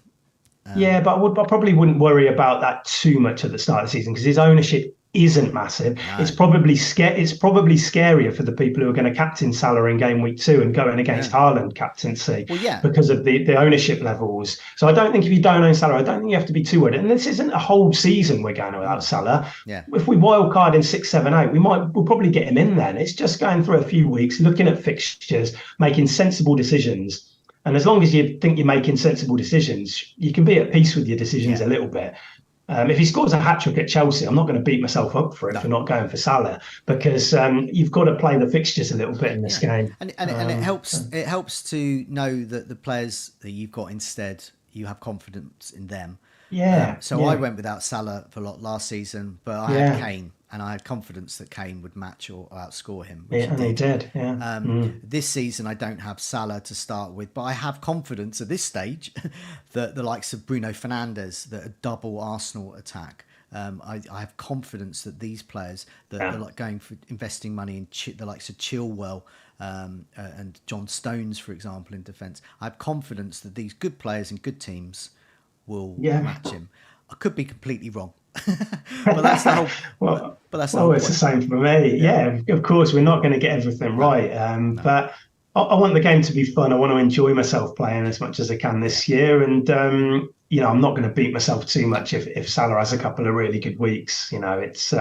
Yeah, but I probably wouldn't worry about that too much at the start of the season because his ownership isn't massive. No. It's probably scarier for the people who are going to captain Salah in game week 2 and going against Haaland captaincy because of the ownership levels. So I don't think if you don't own Salah, I don't think you have to be too worried. And this isn't a whole season we're going without Salah. Yeah. If we wild card in 6, 7, 8, we'll probably get him in then. It's just going through a few weeks, looking at fixtures, making sensible decisions. And as long as you think you're making sensible decisions, you can be at peace with your decisions a little bit. If he scores a hat-trick at Chelsea, I'm not going to beat myself up for it for not going for Salah because you've got to play the fixtures a little bit in this game. And it helps to know that the players that you've got instead, you have confidence in them. I went without Salah for a lot last season, but I had Kane. And I had confidence that Kane would match or outscore him. And he did. This season, I don't have Salah to start with, but I have confidence at this stage that the likes of Bruno Fernandes, that a double Arsenal attack. I have confidence that these players that are like going for investing money in the likes of Chilwell and John Stones, for example, in defence. I have confidence that these good players in good teams will match him. I could be completely wrong. But that's the whole. It's the same for me. Yeah, of course, we're not going to get everything right. But I want the game to be fun. I want to enjoy myself playing as much as I can this year, and I'm not going to beat myself too much if Salah has a couple of really good weeks. You know, it's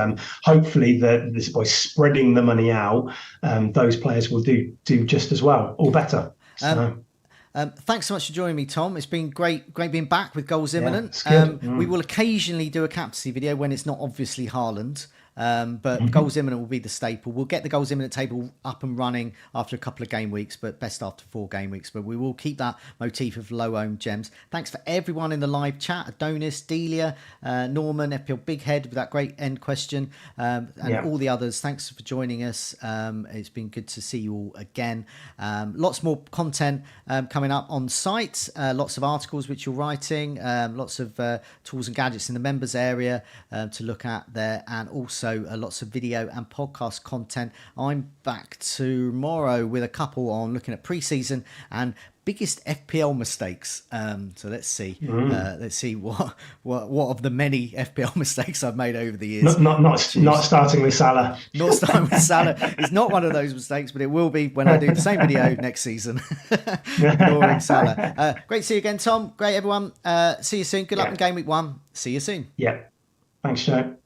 hopefully that this by spreading the money out, those players will do just as well or better. So. Thanks so much for joining me, Tom. It's been great being back with Goals Imminent. We will occasionally do a captaincy video when it's not obviously Haaland. But Goals Imminent will be the staple. We'll get the Goals Imminent table up and running after a couple of game weeks, but best after 4 game weeks. But we will keep that motif of low-owned gems. Thanks for everyone in the live chat. Adonis, Delia, Norman, FPL Big Head with that great end question, and all the others. Thanks for joining us. It's been good to see you all again. Lots more content coming up on site. Lots of articles which you're writing. Lots of tools and gadgets in the members area to look at there, and also lots of video and podcast content. I'm back tomorrow with a couple on looking at pre-season and biggest FPL mistakes. So let's see. Let's see what of the many FPL mistakes I've made over the years. Not starting with Salah. Not starting with Salah. It's not one of those mistakes, but it will be when I do the same video next season. Ignoring Salah. Great to see you again, Tom. Great, everyone. See you soon. Good luck in game week 1. See you soon. Yeah. Thanks, Joe.